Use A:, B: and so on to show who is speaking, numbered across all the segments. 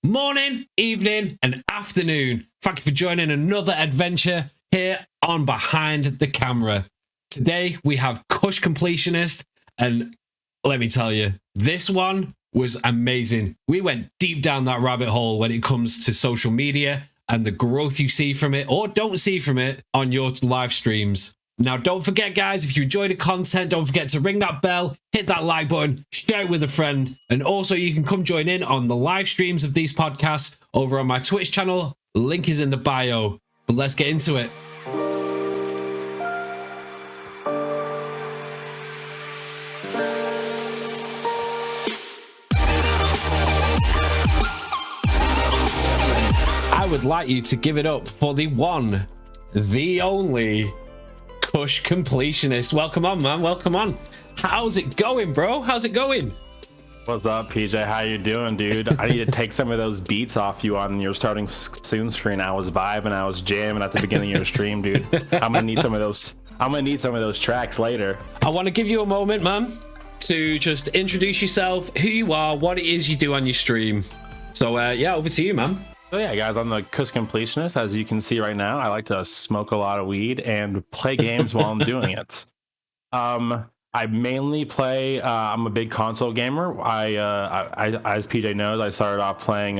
A: Morning, evening, and afternoon. Thank you for joining another adventure here on Behind the Camera. Today we have Kush Completionist, and let me tell you, this one was amazing. We went deep down that rabbit hole when it comes to social media and the growth you see from it or don't see from it on your live streams. Now, don't forget, guys, if you enjoy the content, don't forget to ring that bell, hit that like button, share it with a friend, and also you can come join in on the live streams of these podcasts over on my Twitch channel. Link is in the bio. But let's get into it. I would like you to give it up for the one, the only Kush Completionist. Welcome on, man. Welcome on. How's it going, bro? How's it going?
B: What's up, PJ? How you doing, dude? I need to take some of those beats off you on your starting soon screen. I was vibing, I was jamming at the beginning of your stream, dude. I'm gonna need some of those tracks later.
A: I want to give you a moment, man, to just introduce yourself, who you are, what it is you do on your stream. So yeah, over to you, man.
B: So yeah, guys, I'm the Kush Completionist. As you can see right now, I like to smoke a lot of weed and play games while I'm doing it. I mainly play. I'm a big console gamer. I as PJ knows, I started off playing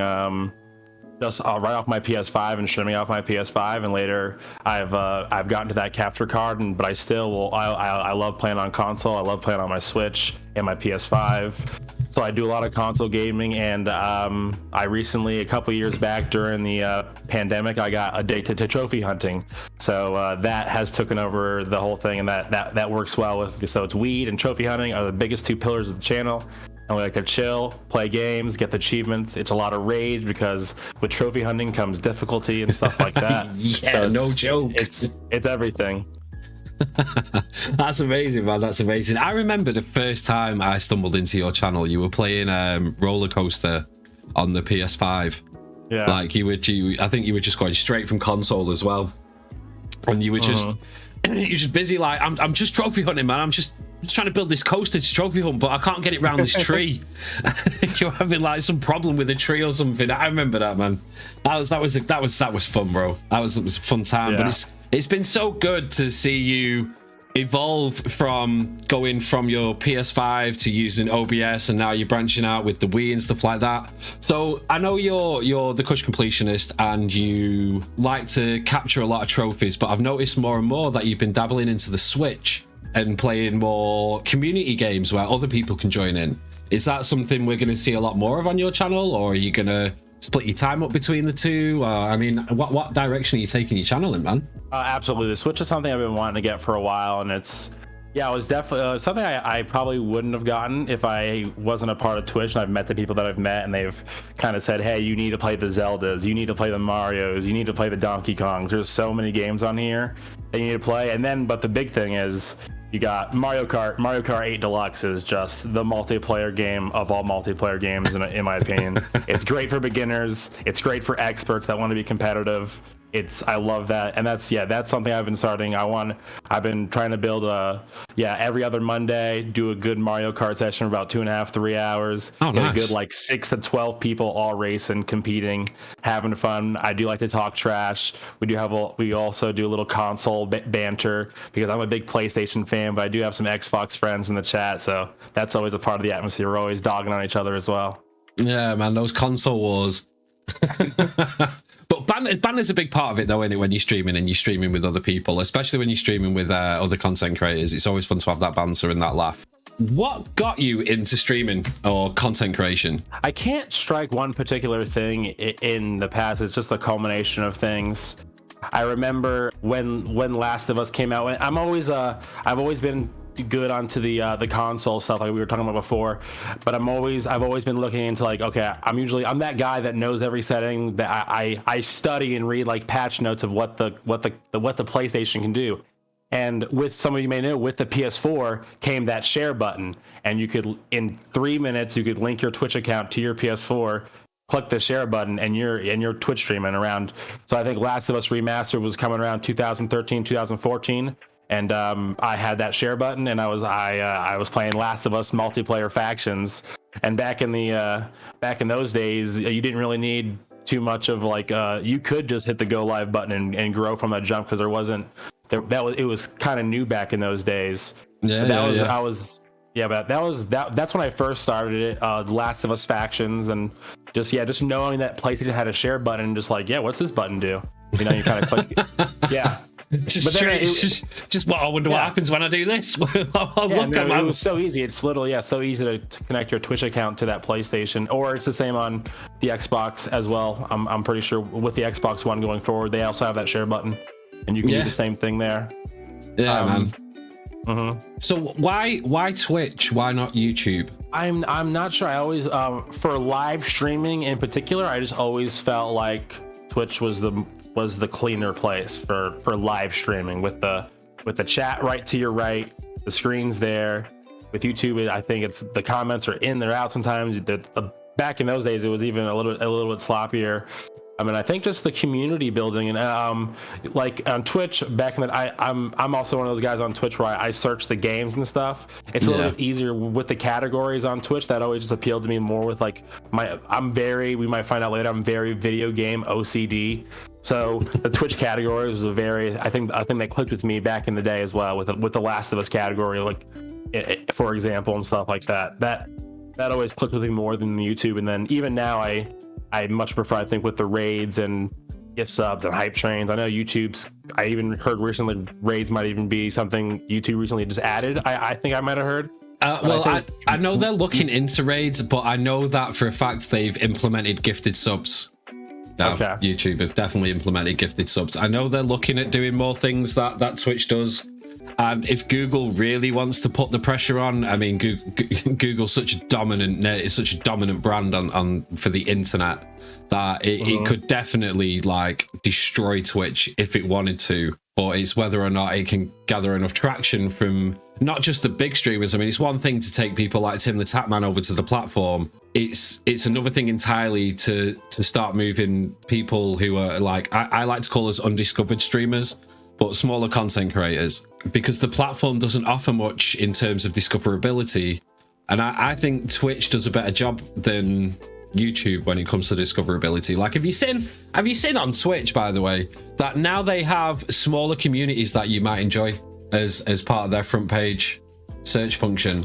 B: just right off my PS5 and streaming off my PS5, and later I've gotten to that capture card. But I still will. I love playing on console. I love playing on my Switch and my PS5. So I do a lot of console gaming, and I recently, a couple years back during the pandemic, I got addicted to trophy hunting. So that has taken over the whole thing, and that works well with. So it's weed and trophy hunting are the biggest two pillars of the channel. And we like to chill, play games, get the achievements. It's a lot of rage because with trophy hunting comes difficulty and stuff like that.
A: Yeah,
B: so
A: no joke.
B: It's everything.
A: That's amazing, man. That's amazing. I remember the first time I stumbled into your channel, you were playing Roller Coaster on the PS5.
B: Yeah.
A: Like I think you were just going straight from console as well. And you were just you're just busy like I'm just trophy hunting, man. I'm just trying to build this coaster to trophy hunt, but I can't get it round this tree. You're having like some problem with a tree or something. I remember that, man. That was fun, bro. It was a fun time.
B: Yeah.
A: But it's been so good to see you evolve from going from your PS5 to using OBS, and now you're branching out with the Wii and stuff like that. So I know you're the Kush Completionist and you like to capture a lot of trophies, but I've noticed more and more that you've been dabbling into the Switch and playing more community games where other people can join in. Is that something we're going to see a lot more of on your channel, or are you going to split your time up between the two? I mean, what direction are you taking your channel in, man?
B: Absolutely. The Switch is something I've been wanting to get for a while, and it was definitely something I probably wouldn't have gotten if I wasn't a part of Twitch. And I've met the people that I've met, and they've kind of said, hey, you need to play the Zeldas, you need to play the Marios, you need to play the Donkey Kongs. There's so many games on here that you need to play. But the big thing is, you got Mario Kart 8 Deluxe is just the multiplayer game of all multiplayer games, in my opinion. It's great for beginners. It's great for experts that want to be competitive. I love that, and that's something I've been starting. I've been trying to build every other Monday, do a good Mario Kart session for about 2.5, 3 hours.
A: Oh,
B: get
A: nice.
B: a good like 6 to 12 people all racing, competing, having fun. I do like to talk trash. We also do a little console banter because I'm a big PlayStation fan, but I do have some Xbox friends in the chat, so that's always a part of the atmosphere. We're always dogging on each other as well.
A: Yeah, man, those console wars. But banter's a big part of it, though, isn't it? When you're streaming and you're streaming with other people, especially when you're streaming with other content creators, it's always fun to have that banter and that laugh. What got you into streaming or content creation?
B: I can't strike one particular thing in the past. It's just the culmination of things. I remember when Last of Us came out. I've always been good onto the console stuff like we were talking about before, but I've always been looking into like, okay, I'm that guy that knows every setting, that I study and read like patch notes of what the PlayStation can do. And with some of you may know, with the PS4 came that share button, and you could in 3 minutes you could link your Twitch account to your PS4, click the share button, and you're Twitch streaming around. So I think Last of Us Remastered was coming around 2013, 2014. And I had that share button, and I was playing Last of Us multiplayer factions, And back in those days, you didn't really need too much of like you could just hit the go live button and grow from that jump, because it was kind of new back in those days.
A: Yeah,
B: That's when I first started it. The Last of Us factions, and just knowing that PlayStation had a share button, and just like, yeah, what's this button do? You know, you kind of click. Yeah.
A: I wonder what happens when I do this.
B: It was so easy. It's literally so easy to connect your Twitch account to that PlayStation, or it's the same on the Xbox as well. I'm pretty sure with the Xbox One going forward, they also have that share button, and you can do the same thing there.
A: Yeah, man. Mm-hmm. So why Twitch? Why not YouTube?
B: I'm not sure. I always for live streaming in particular, I just always felt like Twitch was the cleaner place for live streaming, with the chat right to your right, the screen's there. With YouTube, I think it's the comments are in, they're out sometimes. Back in those days, it was even a little bit sloppier. I mean, I think just the community building, and like on Twitch back in I'm also one of those guys on Twitch where I search the games and stuff. It's a little bit easier with the categories on Twitch. That always just appealed to me more. With like we might find out later, I'm very video game OCD. So the Twitch category was I think they clicked with me back in the day as well, with the Last of Us category, like for example, and stuff like that. That always clicked with me more than the YouTube. And then even now I much prefer, I think, with the raids and gift subs and hype trains. I know I even heard recently raids might even be something YouTube recently just added. I think I might have heard.
A: I know they're looking into raids, but I know that for a fact they've implemented gifted subs. Now, YouTube have definitely implemented gifted subs. I know they're looking at doing more things that Twitch does. And if Google really wants to put the pressure on, I mean, Google's such a dominant brand on for the internet that it could definitely like destroy Twitch if it wanted to. But it's whether or not it can gather enough traction from not just the big streamers. I mean, it's one thing to take people like Tim the Tapman over to the platform. It's another thing entirely to start moving people who are like, I like to call us undiscovered streamers, but smaller content creators, because the platform doesn't offer much in terms of discoverability. And I think Twitch does a better job than YouTube when it comes to discoverability. Like, have you seen on Twitch, by the way, that now they have smaller communities that you might enjoy as part of their front page search function?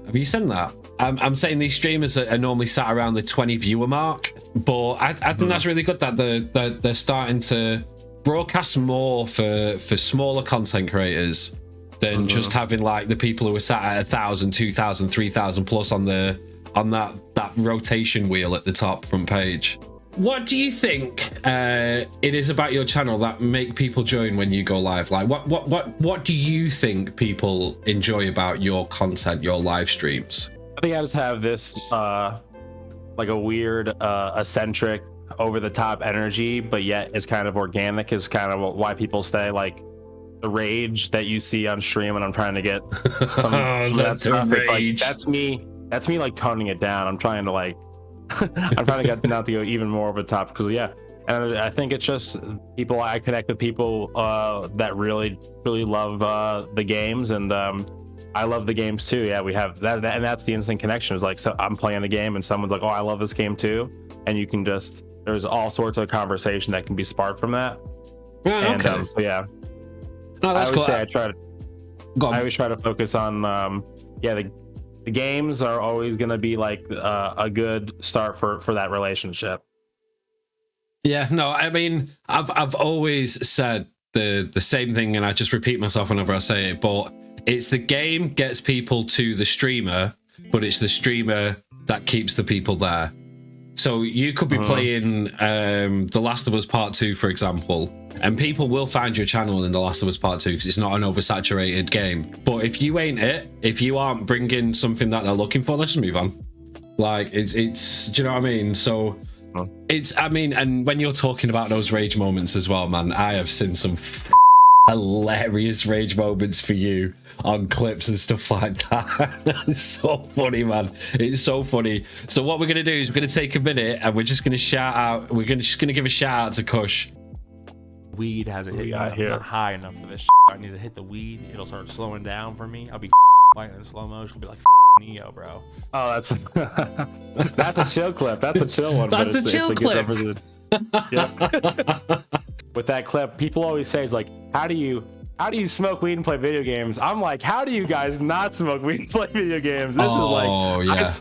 A: Have you seen that? I'm saying these streamers are normally sat around the 20 viewer mark, but I think that's really good that they're starting to broadcast more for smaller content creators than just having like the people who are sat at 1,000, 2,000, 3,000 plus on that rotation wheel at the top front page. What do you think it is about your channel that make people join when you go live? Like, what do you think people enjoy about your content, your live streams?
B: I think I just have this like a weird eccentric, over the top energy, but yet it's kind of organic, is kind of why people stay. Like the rage that you see on stream, and I'm trying to get some of that stuff. It's like that's me like toning it down. I'm trying to like I'm trying to get not to go even more over the top, because and I think it's just people. I connect with people that really love the games, and I love the games too. Yeah, we have that, and that's the instant connection. Is like, so I'm playing the game and someone's like, oh, I love this game too, and you can just, there's all sorts of conversation that can be sparked from that.
A: Yeah, okay.
B: And so yeah,
A: no, that's cool.
B: I always try to focus on the games are always going to be like a good start for that relationship.
A: Yeah, no, I mean, I've always said the same thing, and I just repeat myself whenever I say it, but it's the game gets people to the streamer, but it's the streamer that keeps the people there. So you could be playing The Last of Us Part 2, for example, and people will find your channel in The Last of Us Part 2 because it's not an oversaturated game. But if you ain't it, if you aren't bringing something that they're looking for, let's just move on. Like, it's do you know what I mean? So and when you're talking about those rage moments as well, man, I have seen some hilarious rage moments for you on clips and stuff like that. It's so funny, man. It's so funny. So what we're gonna do is we're gonna take a minute and we're just gonna shout out. Just gonna give a shout out to Kush.
C: Weed hasn't hit me. I'm not high enough for this. I need to hit the weed. It'll start slowing down for me. I'll be fighting in slow motion. I'll be like, Neo, bro.
B: Oh, that's a chill clip. That's a chill one.
A: That's a chill clip.
B: Yeah. With that clip, people always say, "Is like, how do you smoke weed and play video games?" I'm like, how do you guys not smoke weed and play video games? This is like,
A: yeah.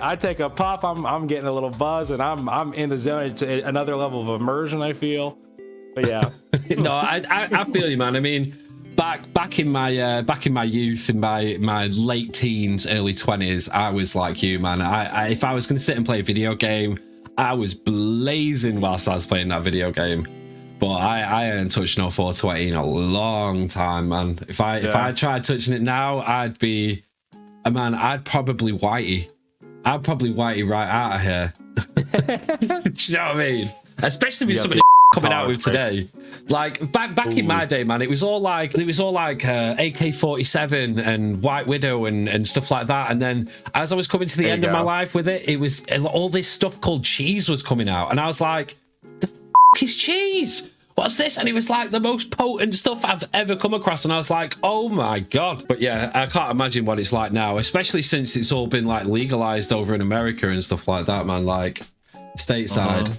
B: I take a puff, I'm getting a little buzz, and I'm in the zone. It's another level of immersion, I feel. But yeah.
A: No, I feel you, man. I mean, back in my youth, in my late teens, early 20s, I was like you, man. I if I was going to sit and play a video game, I was blazing whilst I was playing that video game. But I ain't touched no 420 in a long time, man. If I tried touching it now, I'd probably whitey. I'd probably whitey right out of here. Do you know what I mean? Especially with some of the coming out with today. Like back in my day, man, it was all like AK-47 and White Widow and stuff like that. And then as I was coming to the end of my life with it, it was all this stuff called cheese was coming out, and I was like, the is cheese? What's this? And it was like the most potent stuff I've ever come across, and I was like, oh my god. But yeah, I can't imagine what it's like now, especially since it's all been like legalized over in America and stuff like that, man, like stateside.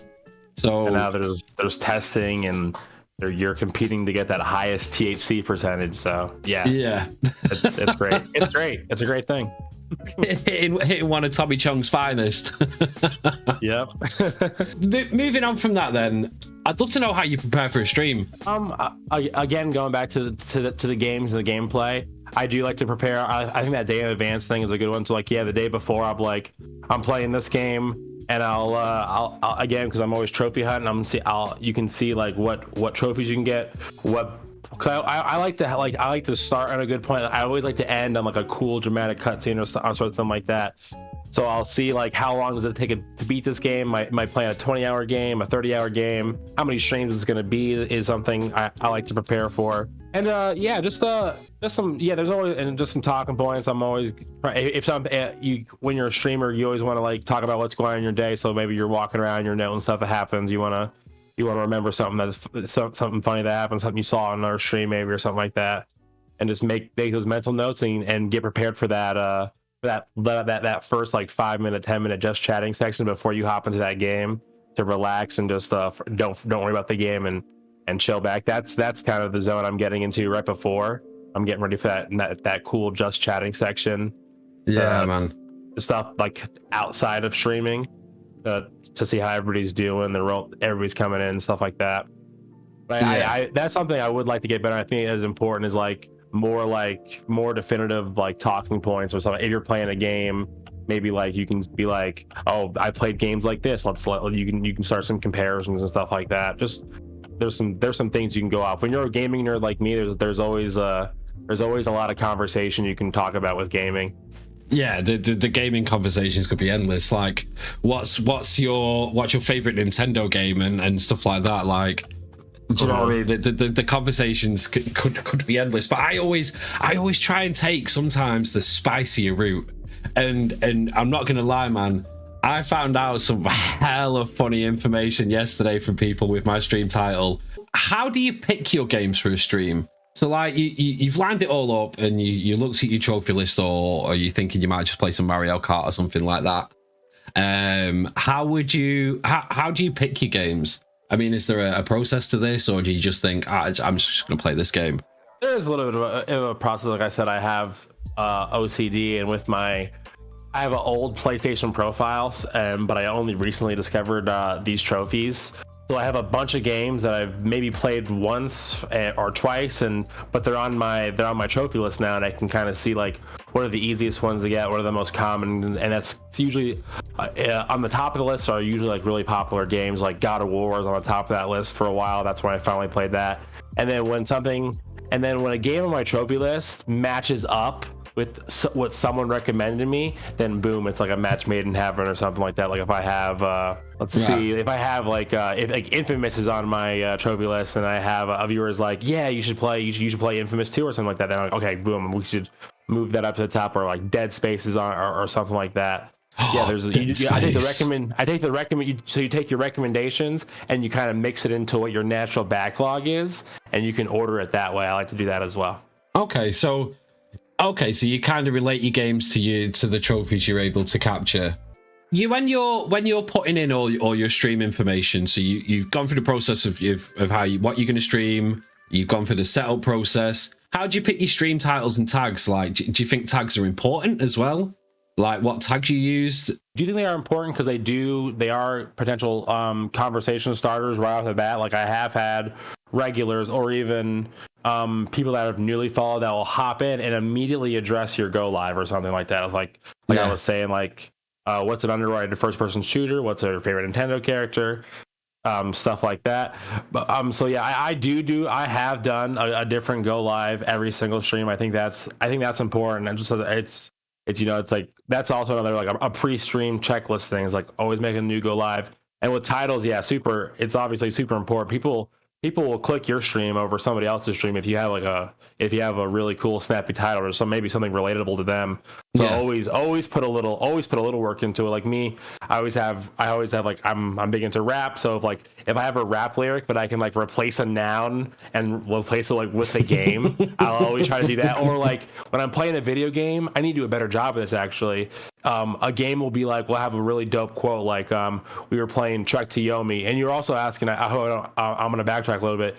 A: So
B: and now there's testing, and you're competing to get that highest THC percentage. So yeah, it's great. It's great. It's a great thing.
A: hitting one of Tommy Chong's finest.
B: Yep.
A: Moving on from that, then, I'd love to know how you prepare for a stream.
B: Again, going back to the games and the gameplay, I do like to prepare. I think that day in advance thing is a good one. So like, the day before, I'm playing this game, and I'll again, because I'm always trophy hunting. You can see like what trophies you can get, Cause I like to start on a good point. I always like to end on like a cool dramatic cutscene or something like that. So I'll see like how long does it take to beat this game. Might play a 20-hour game, a 30-hour game. How many streams it's going to be is something I like to prepare for. And just some there's always just some talking points. I'm always when you're a streamer, you always want to like talk about what's going on in your day. So maybe you're walking around, you're noting stuff that happens. You want to remember something funny that happened, something you saw on our stream maybe or something like that, and just make those mental notes and get prepared for that first like 5-minute, 10-minute just chatting section before you hop into that game, to relax and just don't worry about the game and chill back. That's kind of the zone I'm getting into right before I'm getting ready for that cool just chatting section.
A: Yeah, man.
B: Stuff like outside of streaming. To see how everybody's doing, everybody's coming in and stuff like that. But I that's something I would like to get better. I think as important is like more definitive like talking points or something. If you're playing a game, maybe like you can be like, oh, I played games like this. You can start some comparisons and stuff like that. Just there's some things you can go off. When you're a gaming nerd like me, there's always a lot of conversation you can talk about with gaming.
A: Yeah, the gaming conversations could be endless. Like, what's your favorite Nintendo game and stuff like that. Like, do you know what I mean? The conversations could be endless. But I always try and take sometimes the spicier route. And I'm not gonna lie, man. I found out some hell of funny information yesterday from people with my stream title. How do you pick your games for a stream? So like you've lined it all up and you looked at your trophy list, or you're thinking you might just play some Mario Kart or something like that. How do you pick your games? I mean, is there a process to this, or do you just think I'm just going to play this game?
B: There is a little bit of a process. Like I said, I have OCD, and I have an old PlayStation profiles, but I only recently discovered these trophies. So I have a bunch of games that I've maybe played once or twice, but they're on my trophy list now, and I can kind of see like what are the easiest ones to get, what are the most common, and that's usually on the top of the list are usually like really popular games. Like God of War is on the top of that list for a while. That's when I finally played that. And then when a game on my trophy list matches up with what someone recommended me, then boom, it's like a match made in heaven or something like that. Like if I have if I have like if Infamous is on my trophy list, and I have a viewer's like, yeah, you should play Infamous 2 or something like that, then I'm like, okay, boom, we should move that up to the top. Or like Dead Space is on or something like that. Yeah, I take the recommend. So you take your recommendations and you kind of mix it into what your natural backlog is, and you can order it that way. I like to do that as well.
A: Okay, so Okay, so you kind of relate your games to the trophies you're able to capture. When you're putting in all your stream information, so you've gone through the process of what you're going to stream. You've gone through the setup process. How do you pick your stream titles and tags? Like, do you think tags are important as well? Like what tags you used?
B: Do you think they are important? Because they are potential conversation starters right off the bat. Like I have had regulars or even people that have newly followed that will hop in and immediately address your go live or something like that. Like I was saying, like what's an underrated first person shooter? What's your favorite Nintendo character? Stuff like that. But so yeah, I have done a different go live every single stream. I think that's important. And just it's it's like that's also another like a pre-stream checklist thing. Is like always make a new go live. And with titles, it's obviously super important. People will click your stream over somebody else's stream if you have a really cool snappy title or maybe something relatable to them. So always put a little work into it. Like me, I always have like I'm big into rap. So if I have a rap lyric, but I can like replace a noun and replace it like with the game, I'll always try to do that. Or like when I'm playing a video game, I need to do a better job of this actually. A game will be like, we'll have a really dope quote like we were playing Trek to Yomi, and you're also asking, I'm going to backtrack a little bit,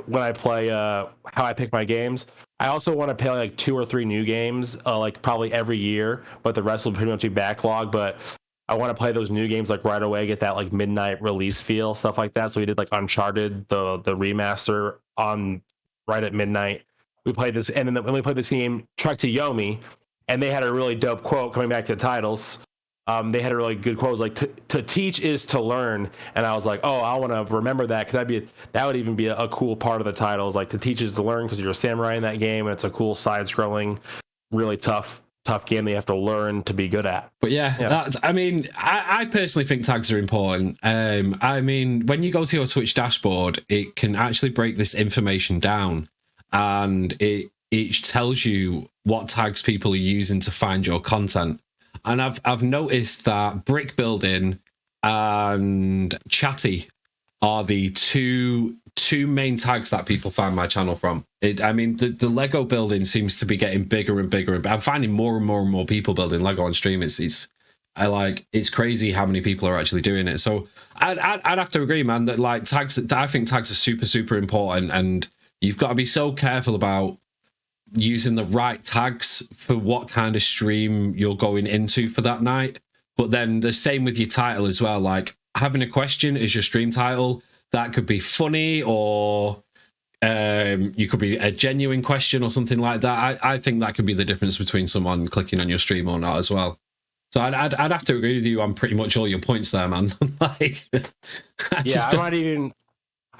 B: when I play how I pick my games. I also want to play like 2 or 3 new games like probably every year, but the rest will pretty much be backlog. But I want to play those new games like right away, get that like midnight release feel, stuff like that. So we did like Uncharted, the remaster on right at midnight. We played this, and then when we played this game Trek to Yomi, and they had a really dope quote coming back to the titles. They had a really good quote. It was like, to teach is to learn. And I was like, oh, I want to remember that, because that would even be a cool part of the title. Is like, to teach is to learn, because you're a samurai in that game, and it's a cool side-scrolling, really tough game that you have to learn to be good at.
A: But I personally think tags are important. When you go to your Twitch dashboard, it can actually break this information down, and it tells you what tags people are using to find your content. And I've noticed that brick building and chatty are the two main tags that people find my channel from. The Lego building seems to be getting bigger and bigger, and I'm finding more and more and more people building Lego on stream. It's crazy how many people are actually doing it. So I'd have to agree, man, that like tags. I think tags are super, super important, and you've got to be so careful about using the right tags for what kind of stream you're going into for that night. But then the same with your title as well. Like having a question as your stream title, that could be funny, or you could be a genuine question or something like that. I think that could be the difference between someone clicking on your stream or not as well. So I'd have to agree with you on pretty much all your points there, man. I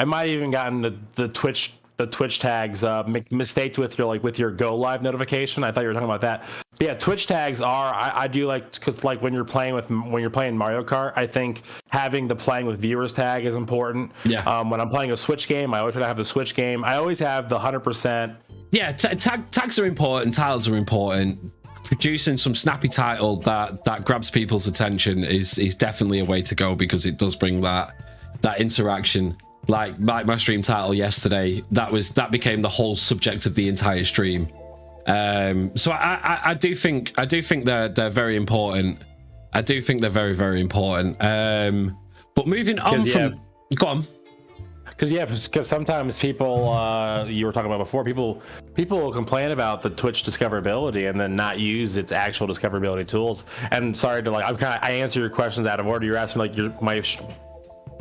B: might even gotten the Twitch tags mistaked with your go live notification. I thought you were talking about that. But yeah, Twitch tags are I do like, because like when you're playing Mario Kart, I think having the playing with viewers tag is important. Yeah. When I'm playing a Switch game, I always try to have the Switch game. I always have the 100%.
A: Yeah, tags are important. Titles are important. Producing some snappy title that grabs people's attention is definitely a way to go, because it does bring that interaction. Like my stream title yesterday, that became the whole subject of the entire stream. So I do think they're very important. I do think they're very, very important. But moving on from, go on.
B: Because sometimes people, you were talking about before, people will complain about the Twitch discoverability and then not use its actual discoverability tools. And sorry to I answer your questions out of order. You're asking like my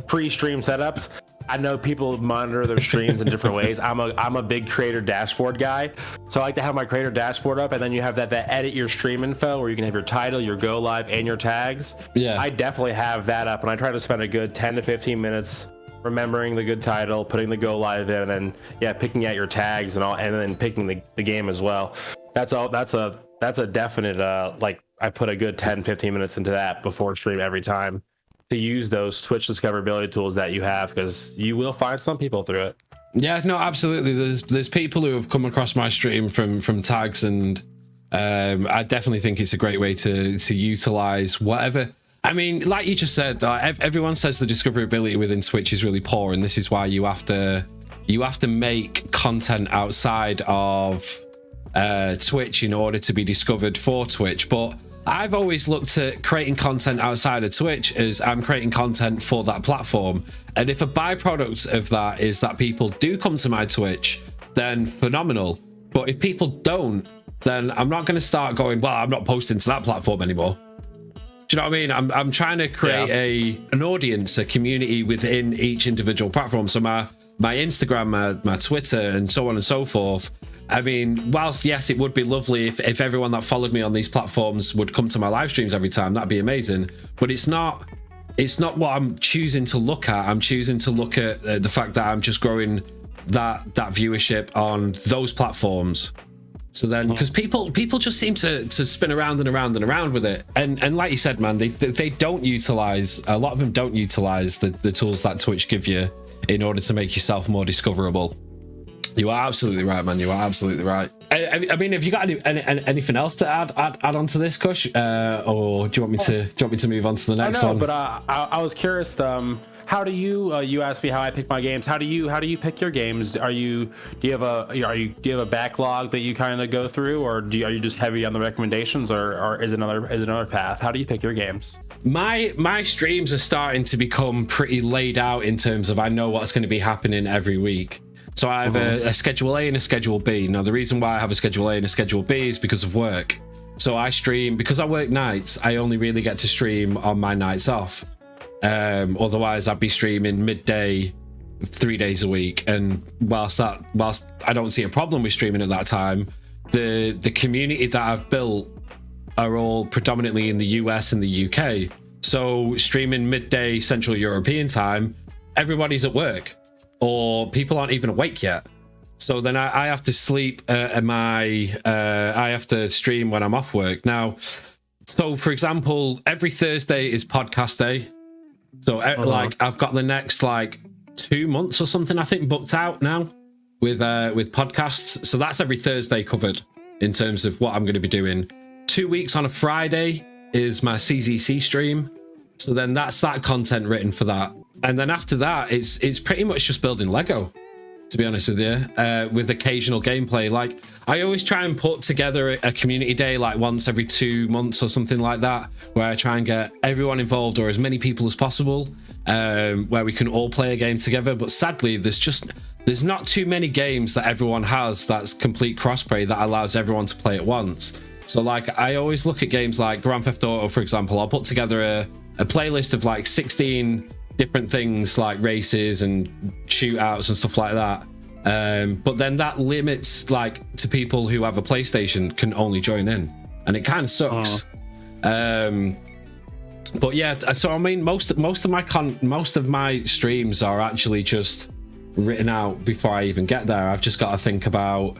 B: pre-stream setups. I know people monitor their streams in different ways. I'm a big creator dashboard guy, so I like to have my creator dashboard up, and then you have that edit your stream info where you can have your title, your go live, and your tags. Yeah, I definitely have that up, and I try to spend a good 10 to 15 minutes remembering the good title, putting the go live in, and then picking out your tags and all, and then picking the game as well. That's a definite I put a good 10-15 minutes into that before stream every time, to use those Twitch discoverability tools that you have, because you will find some people through it.
A: Yeah, no, absolutely. There's people who have come across my stream from tags, and I definitely think it's a great way to utilize whatever. I mean, like you just said, everyone says the discoverability within Twitch is really poor, and this is why you have to make content outside of Twitch in order to be discovered for Twitch. But I've always looked at creating content outside of Twitch as I'm creating content for that platform. And if a byproduct of that is that people do come to my Twitch, then phenomenal. But if people don't, then I'm not going to start going, well, I'm not posting to that platform anymore. Do you know what I mean? I'm trying to create an audience, a community within each individual platform. So my Instagram, my Twitter, and so on and so forth. I mean, whilst yes, it would be lovely if everyone that followed me on these platforms would come to my live streams every time, that'd be amazing. But it's not what I'm choosing to look at. I'm choosing to look at the fact that I'm just growing that viewership on those platforms. So then, because people just seem to spin around and around and around with it, and like you said, man, they don't utilize, a lot of them don't utilize the tools that Twitch give you in order to make yourself more discoverable. You are absolutely right, man. You are absolutely right. I mean, have you got anything else to add on to this, Kush, or do you want me to move on to the next one?
B: But I was curious. How do you asked me how I pick my games? How do you pick your games? Do you have a backlog that you kind of go through, or are you just heavy on the recommendations, or is it another path? How do you pick your games?
A: My streams are starting to become pretty laid out in terms of I know what's going to be happening every week. So I have a Schedule A and a Schedule B. Now, the reason why I have a Schedule A and a Schedule B is because of work. So I stream, because I work nights, I only really get to stream on my nights off. Otherwise, I'd be streaming midday 3 days a week. And whilst I don't see a problem with streaming at that time, the community that I've built are all predominantly in the US and the UK. So streaming midday Central European time, everybody's at work, or people aren't even awake yet. So then I have to sleep I have to stream when I'm off work. Now, so for example, every Thursday is podcast day. So like I've got the next like 2 months or something, I think, booked out now with podcasts. So that's every Thursday covered in terms of what I'm going to be doing. 2 weeks on a Friday is my CZC stream. So then that's that content written for that. And then after that, it's pretty much just building Lego, to be honest with you, with occasional gameplay. Like I always try and put together a community day like once every 2 months or something like that, where I try and get everyone involved, or as many people as possible, where we can all play a game together. But sadly, there's not too many games that everyone has that's complete crossplay that allows everyone to play at once. So like I always look at games like Grand Theft Auto, for example. I'll put together a playlist of like 16 different things like races and shootouts and stuff like that. But then that limits like to people who have a PlayStation can only join in, and it kind of sucks. But yeah, so I mean, most of my streams are actually just written out before I even get there. I've just got to think about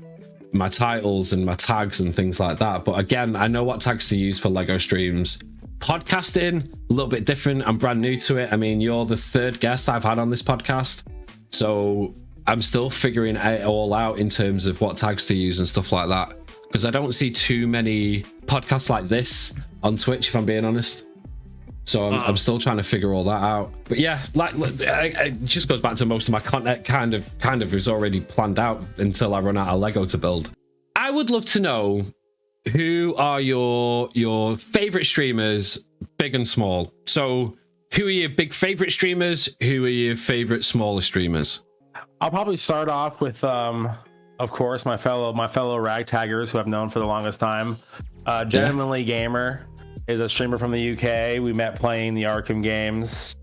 A: my titles and my tags and things like that. But again, I know what tags to use for Lego streams. Podcasting, a little bit different. I'm brand new to it. I mean, you're the third guest I've had on this podcast, so I'm still figuring it all out in terms of what tags to use and stuff like that, because I don't see too many podcasts like this on Twitch, if I'm being honest. So I'm still trying to figure all that out. But yeah, like it just goes back to most of my content kind of is already planned out until I run out of Lego to build. I would love to know, who are your favorite streamers, big and small? So who are your big favorite streamers? Who are your favorite smaller streamers?
B: I'll probably start off with, of course, my fellow ragtaggers who I've known for the longest time. Gentlemanly Gamer is a streamer from the UK. We met playing the Arkham games,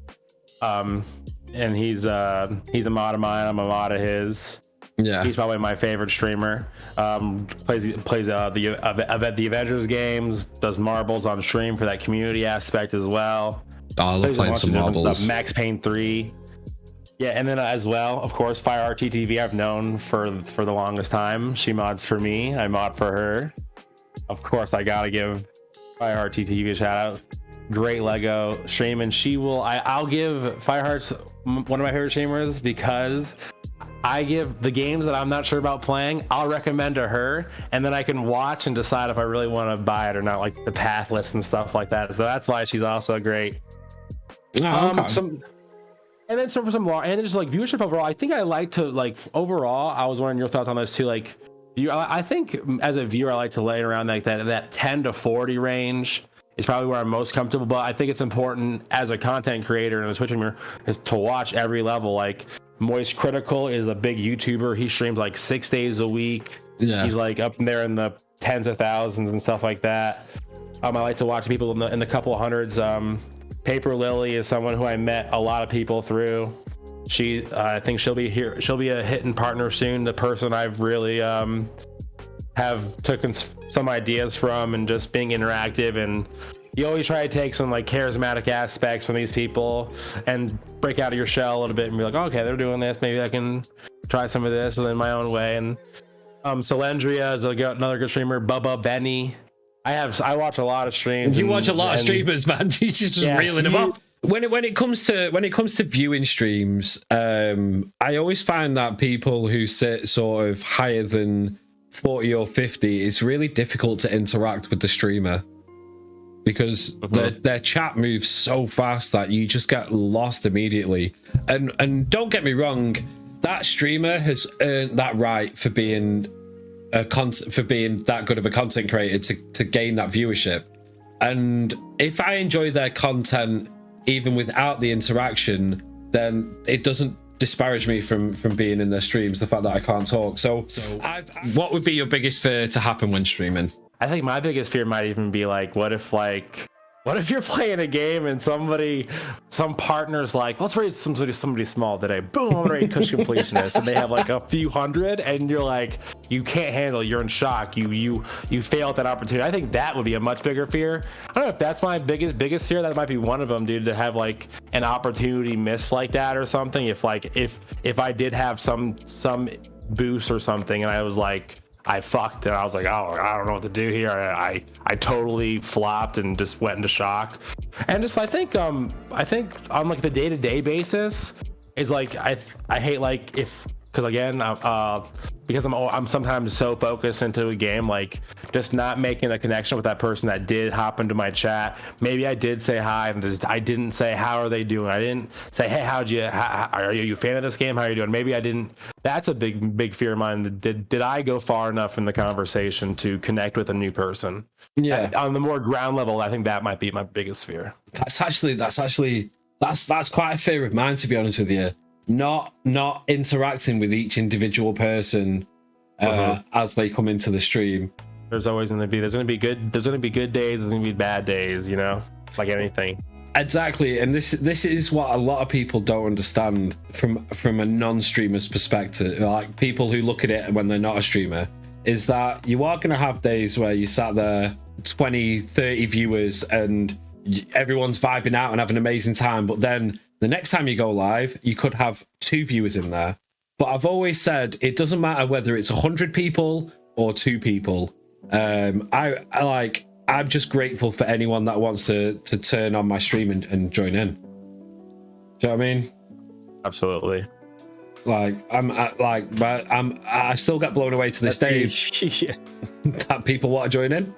B: and he's a mod of mine. I'm a mod of his. Yeah, he's probably my favorite streamer. Plays the Avengers games. Does marbles on stream for that community aspect as well.
A: Oh, I love playing some marbles.
B: Max Payne 3. Yeah, and then as well, of course, FireRTTV I've known for the longest time. She mods for me. I mod for her. Of course, I gotta give FireRTTV a shout out. Great Lego stream, and I'll give Fireheart's one of my favorite streamers because I give the games that I'm not sure about playing, I'll recommend to her, and then I can watch and decide if I really want to buy it or not, like the path list and stuff like that. So that's why she's also great. Okay. And then for some more, and just like viewership overall, I think I like to, like, overall, I was wondering your thoughts on this too. Like, I think as a viewer, I like to lay around like that 10 to 40 range is probably where I'm most comfortable. But I think it's important as a content creator and a Twitch streamer is to watch every level. Like Moist Critical is a big YouTuber. He streams like 6 days a week. Yeah. He's like up there in the tens of thousands and stuff like that. I like to watch people in the couple of hundreds. Paper Lily is someone who I met a lot of people through. I think she'll be here. She'll be a hitting partner soon. The person I've really have taken some ideas from and just being interactive. And you always try to take some like charismatic aspects from these people and break out of your shell a little bit and be like, oh, okay, they're doing this. Maybe I can try some of this in my own way. And Solendria is another good streamer. Bubba Benny. I watch a lot of streams.
A: You watch a lot of streamers, man. You're just reeling them up. When it comes to viewing streams, I always find that people who sit sort of higher than 40 or 50, it's really difficult to interact with the streamer because their chat moves so fast that you just get lost immediately. And don't get me wrong, that streamer has earned that right for being that good of a content creator to gain that viewership. And if I enjoy their content even without the interaction, then it doesn't disparage me from being in their streams, the fact that I can't talk. So what would be your biggest fear to happen when streaming?
B: I think my biggest fear might even be like, what if you're playing a game and some partner's like, let's raid somebody small today. Boom, I'm gonna raid Kush Completionist, and they have like a few hundred, and you're like, you can't handle, you're in shock, you fail at that opportunity. I think that would be a much bigger fear. I don't know if that's my biggest fear. That might be one of them, dude, to have like an opportunity miss like that or something. If I did have some boost or something, and I was like, I fucked and I was like, oh, I don't know what to do here. I totally flopped and just went into shock. And just I think on like the day-to-day basis is like I hate like because again because I'm sometimes so focused into a game, like just not making a connection with that person that did hop into my chat. Maybe I did say hi and I didn't say how are they doing. I didn't say, hey, are you a fan of this game? How are you doing? Maybe I didn't. That's a big fear of mine. Did I go far enough in the conversation to connect with a new person? Yeah. On the more ground level, I think that might be my biggest fear.
A: That's quite a fear of mine, to be honest with you. Not interacting with each individual person as they come into the stream.
B: There's always going to be good days, there's going to be bad days, you know, like anything.
A: Exactly, and this is what a lot of people don't understand from a non-streamer's perspective. Like people who look at it when they're not a streamer, is that you are going to have days where you sat there 20, 30 viewers and everyone's vibing out and having an amazing time, but then the next time you go live, you could have 2 viewers in there. But I've always said it doesn't matter whether it's 100 people or 2 people. I'm just grateful for anyone that wants to turn on my stream and join in. Do you know what I mean?
B: Absolutely.
A: Like I still get blown away to this day that people want to join in.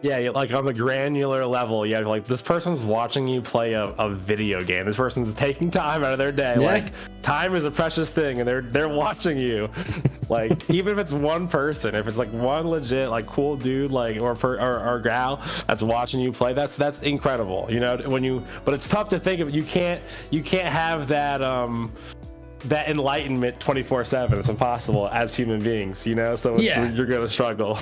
B: Yeah, like on the granular level, yeah, like this person's watching you play a video game. This person's taking time out of their day. Yeah. Like time is a precious thing, and they're watching you. Like even if it's one person, if it's like one legit like cool dude, like or gal that's watching you play, that's incredible. You know, but it's tough to think of. You can't have that enlightenment 24/7. It's impossible as human beings, you know, so you're gonna struggle.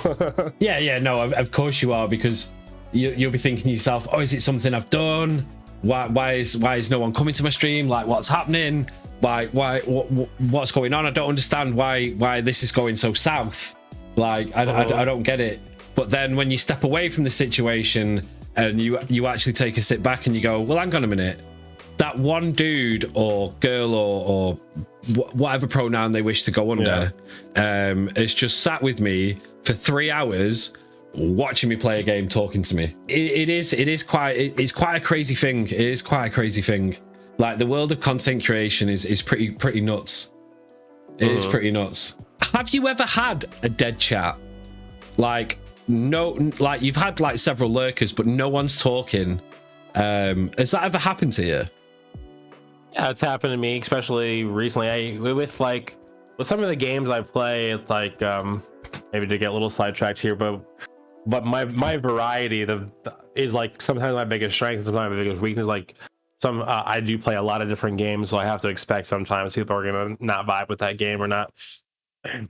A: No, of course you are, because you'll be thinking to yourself, oh, is it something I've done? Why is no one coming to my stream? Like, what's happening? What's going on? I don't understand why this is going so south. Like I don't get it. But then when you step away from the situation and you actually take a sit back and you go, well, hang on a minute, that one dude or girl or whatever pronoun they wish to go under has just sat with me for 3 hours watching me play a game, talking to me. It's quite a crazy thing. It is quite a crazy thing. Like the world of content creation is pretty nuts. It is pretty nuts. Have you ever had a dead chat? Like you've had like several lurkers but no one's talking. Has that ever happened to you?
B: Yeah, it's happened to me, especially recently. With with some of the games I play, it's like maybe to get a little sidetracked here, but my variety is like sometimes my biggest strength, sometimes my biggest weakness. Like I do play a lot of different games, so I have to expect sometimes people are gonna not vibe with that game or not.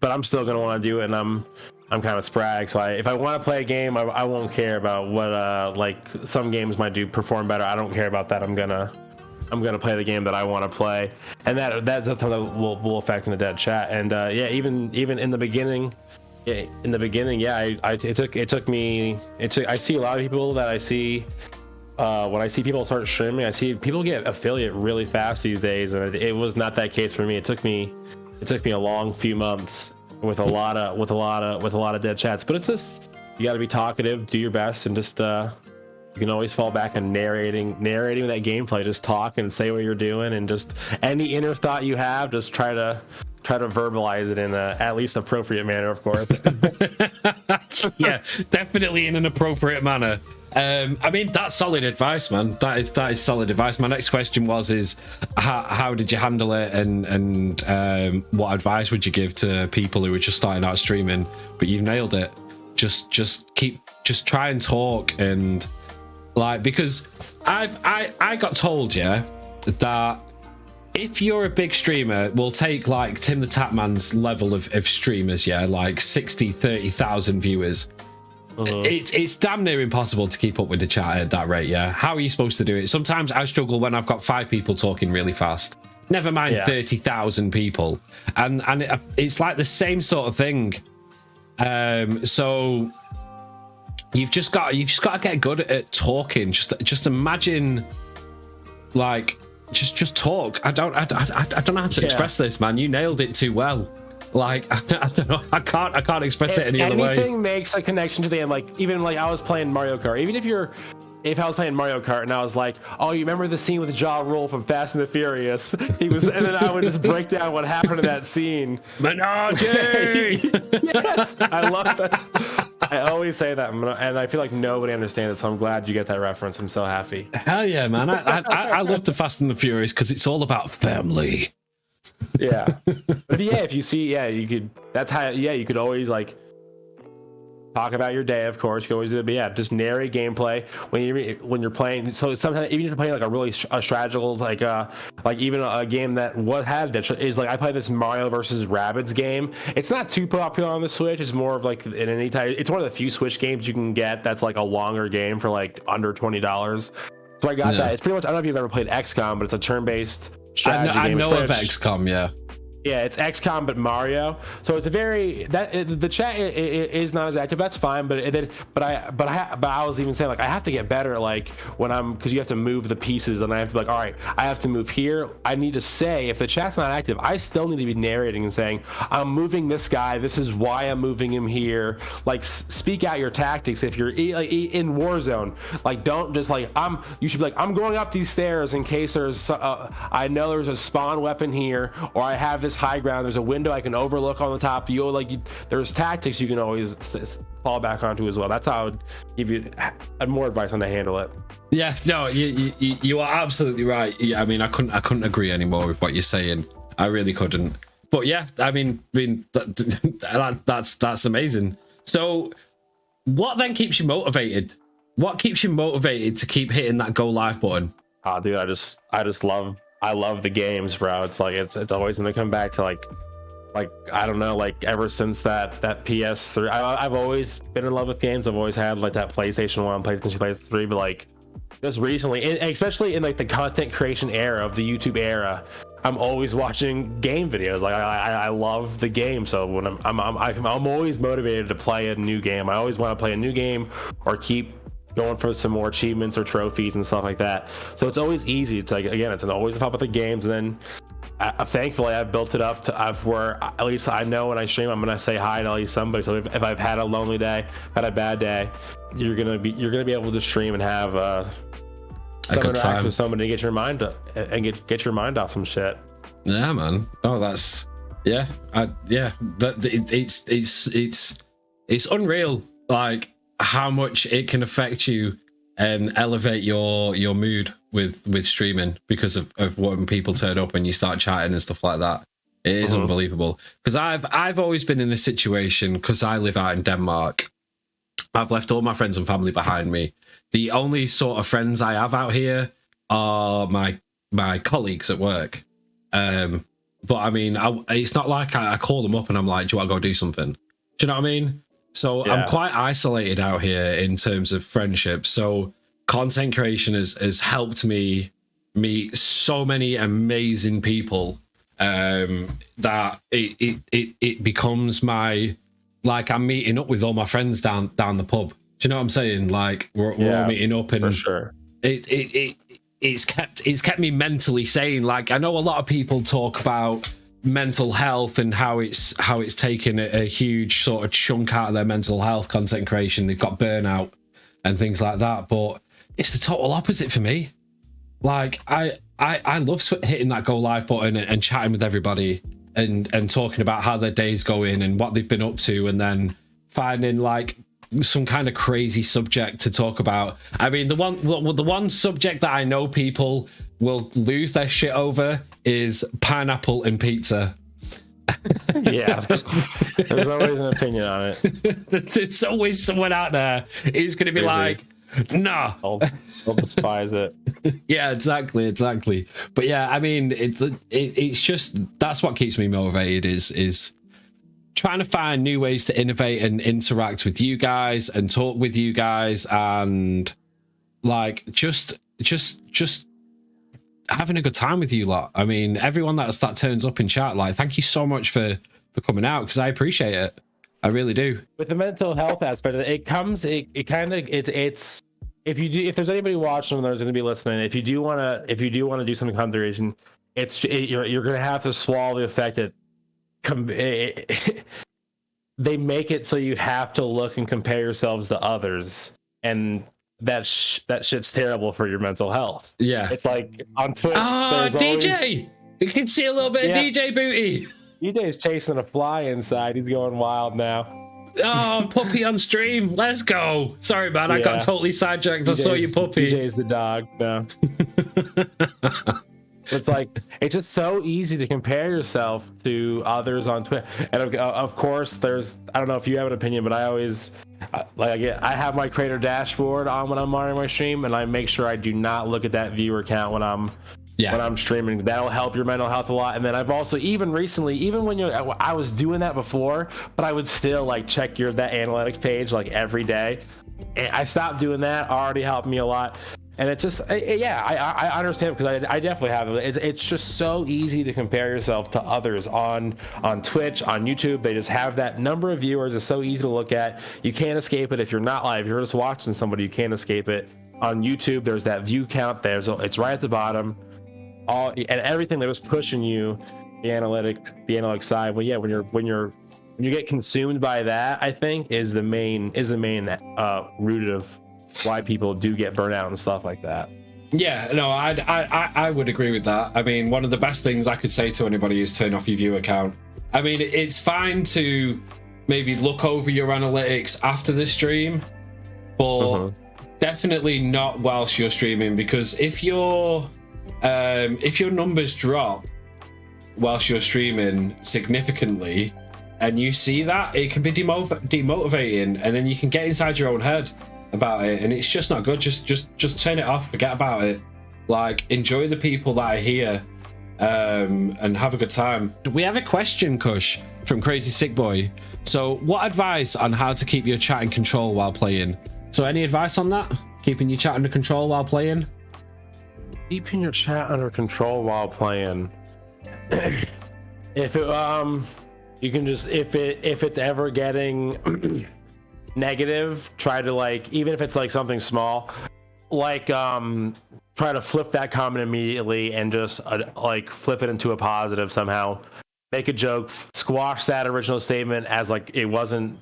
B: But I'm still gonna want to do it, and I'm kind of sporadic. So if I want to play a game, I won't care about what like some games might perform better. I don't care about that. I'm gonna play the game that I want to play, and that's something that will affect in the dead chat. And yeah, even in the beginning. Yeah, in the beginning, yeah, I see a lot of people that I see when I see people start streaming, I see people get affiliate really fast these days, and it was not that case for me. It took me a long few months with a lot of dead chats. But it's just, you got to be talkative, do your best, and just you can always fall back on narrating that gameplay. Just talk and say what you're doing, and just any inner thought you have, just try to verbalize it in a at least appropriate manner, of course.
A: Yeah, definitely in an appropriate manner. I mean, that's solid advice, man. That is solid advice. My next question is how did you handle it, and what advice would you give to people who are just starting out streaming? But you've nailed it. Just try and talk, and like, because I got told, yeah, that if you're a big streamer, we'll take like Tim the Tapman's level of streamers, yeah, like 30,000 viewers. It's damn near impossible to keep up with the chat at that rate, yeah. How are you supposed to do it? Sometimes I struggle when I've got 5 people talking really fast. Never mind 30,000 people, and it's like the same sort of thing. So you've just got to get good at talking. Just imagine, like. Just talk. I don't know how to express this, man. You nailed it too well. Like, I don't know. I can't express it any other way.
B: Anything makes a connection to the end. Like, even like I was playing Mario Kart. Even if I was playing Mario Kart and I was like, oh, you remember the scene with Ja Rule from Fast and the Furious? And then I would just break down what happened in that scene.
A: Menage!
B: Yes, I love that. I always say that, and I feel like nobody understands it, so I'm glad you get that reference. I'm so happy.
A: Hell yeah, man. I love the Fast and the Furious because it's all about family.
B: Yeah. But yeah, if you see, yeah, you could, that's how, yeah, you could always like talk about your day, of course. You can always do it, but yeah, just narrate gameplay when you're playing. So sometimes even if you're playing like a really strategical, like even a game that is like, I play this Mario versus Rabbids game. It's not too popular on the Switch. It's more of like in any type. It's one of the few Switch games you can get that's like a longer game for like under $20. So I got that. It's pretty much, I don't know if you've ever played XCOM, but it's a turn-based strategy game.
A: I know of XCOM, yeah.
B: Yeah, it's XCOM but Mario. So it's a very the chat is not as active. That's fine, but I was even saying like I have to get better like when because you have to move the pieces, and I have to be like, all right, I have to move here. I need to say if the chat's not active, I still need to be narrating and saying I'm moving this guy. This is why I'm moving him here. Like speak out your tactics. If you're in Warzone, like don't just like you should be like I'm going up these stairs in case there's I know there's a spawn weapon here, or I have this high ground, there's a window I can overlook on the top. There's tactics you can always fall back onto as well. That's how I would give you more advice on how to handle it.
A: Yeah, no, you are absolutely right. Yeah, I mean, I couldn't agree anymore with what you're saying. I really couldn't. But yeah, I mean that's amazing. So what then keeps you motivated? What keeps you motivated to keep hitting that go live button?
B: Oh, dude, I love the games, bro. It's like it's always gonna come back to like I don't know, like ever since that PS3. I've always been in love with games. I've always had like that PlayStation 1, PlayStation 2, PlayStation 3, but like just recently, and especially in like the content creation era of the YouTube era, I'm always watching game videos. Like I love the game, so when I'm always motivated to play a new game. I always want to play a new game or keep going for some more achievements or trophies and stuff like that. So it's always easy. It's like, again, it's always top of the games. And then thankfully I've built it up to where at least I know when I stream I'm gonna say hi to at least somebody. So if I've had a lonely day, had a bad day, you're gonna be able to stream and have some interaction with somebody to get your mind get your mind off some shit.
A: Yeah, man. Oh, that's it's unreal, like how much it can affect you and elevate your mood with streaming because of when people turn up and you start chatting and stuff like that. It is unbelievable. Because I've always been in a situation, because I live out in Denmark, I've left all my friends and family behind me. The only sort of friends I have out here are my colleagues at work. But I mean, it's not like I call them up and I'm like, do you want to go do something? Do you know what I mean? So I'm quite isolated out here in terms of friendship. So content creation has helped me meet so many amazing people that it becomes my, like, I'm meeting up with all my friends down the pub. Do you know what I'm saying? Like we're all meeting up, and
B: for sure.
A: It's kept me mentally sane. Like, I know a lot of people talk about mental health and how it's taken a huge sort of chunk out of their mental health, content creation. They've got burnout and things like that, but it's the total opposite for me. Like, I love hitting that go live button and chatting with everybody and talking about how their day's going and what they've been up to, and then finding like some kind of crazy subject to talk about. I mean, the one subject that I know people will lose their shit over is pineapple and pizza.
B: Yeah, there's always an opinion on it.
A: There's always someone out there who's going to be like, nah,
B: I'll despise it.
A: Yeah, exactly. But yeah, I mean, it's just, that's what keeps me motivated is trying to find new ways to innovate and interact with you guys and talk with you guys, and like just having a good time with you lot. I mean, everyone that turns up in chat, like, thank you so much for coming out, because I appreciate it. I really do.
B: With the mental health aspect, it's if there's anybody watching and there's going to be listening, if you do want to do some consideration, you're going to have to swallow the effect that they make it so you have to look and compare yourselves to others, and that shit's terrible for your mental health.
A: Yeah,
B: it's like on Twitch.
A: DJ, you can see a little bit of DJ booty.
B: DJ's chasing a fly inside. He's going wild now.
A: Oh, puppy on stream. Let's go. Sorry, man. I got totally sidetracked. I saw your puppy.
B: DJ's the dog. No. It's like, it's just so easy to compare yourself to others on Twitter. And of course, I don't know if you have an opinion, but I always, I have my creator dashboard on when I'm monitoring my stream, and I make sure I do not look at that viewer count when I'm streaming. That'll help your mental health a lot. And then I've also, even recently, I was doing that before, but I would still like check that analytics page like every day. And I stopped doing that. Already helped me a lot. And it just, I understand, because I definitely have it. It's just so easy to compare yourself to others on Twitch, on YouTube. They just have that number of viewers. It's so easy to look at. You can't escape it if you're not live. If you're just watching somebody, you can't escape it. On YouTube, there's that view count. It's right at the bottom. And everything that was pushing you, the analytics side. Well, yeah, when you get consumed by that, I think is the main root of why people do get burnout and stuff like that.
A: Yeah, no, I would agree with that. I mean, one of the best things I could say to anybody is turn off your viewer count. I mean, it's fine to maybe look over your analytics after the stream, but definitely not whilst you're streaming, because if your numbers drop whilst you're streaming significantly and you see that, it can be demotivating, and then you can get inside your own head about it, and it's just not good. Just turn it off, forget about it. Like, enjoy the people that are here, and have a good time. We have a question, Kush, from Crazy Sick Boy. So, what advice on how to keep your chat in control while playing? So, any advice on that? Keeping your chat under control while playing?
B: Keeping your chat under control while playing. If it's ever getting negative, try to, like, even if it's like something small, like try to flip that comment immediately and just like flip it into a positive somehow. Make a joke, squash that original statement as like it wasn't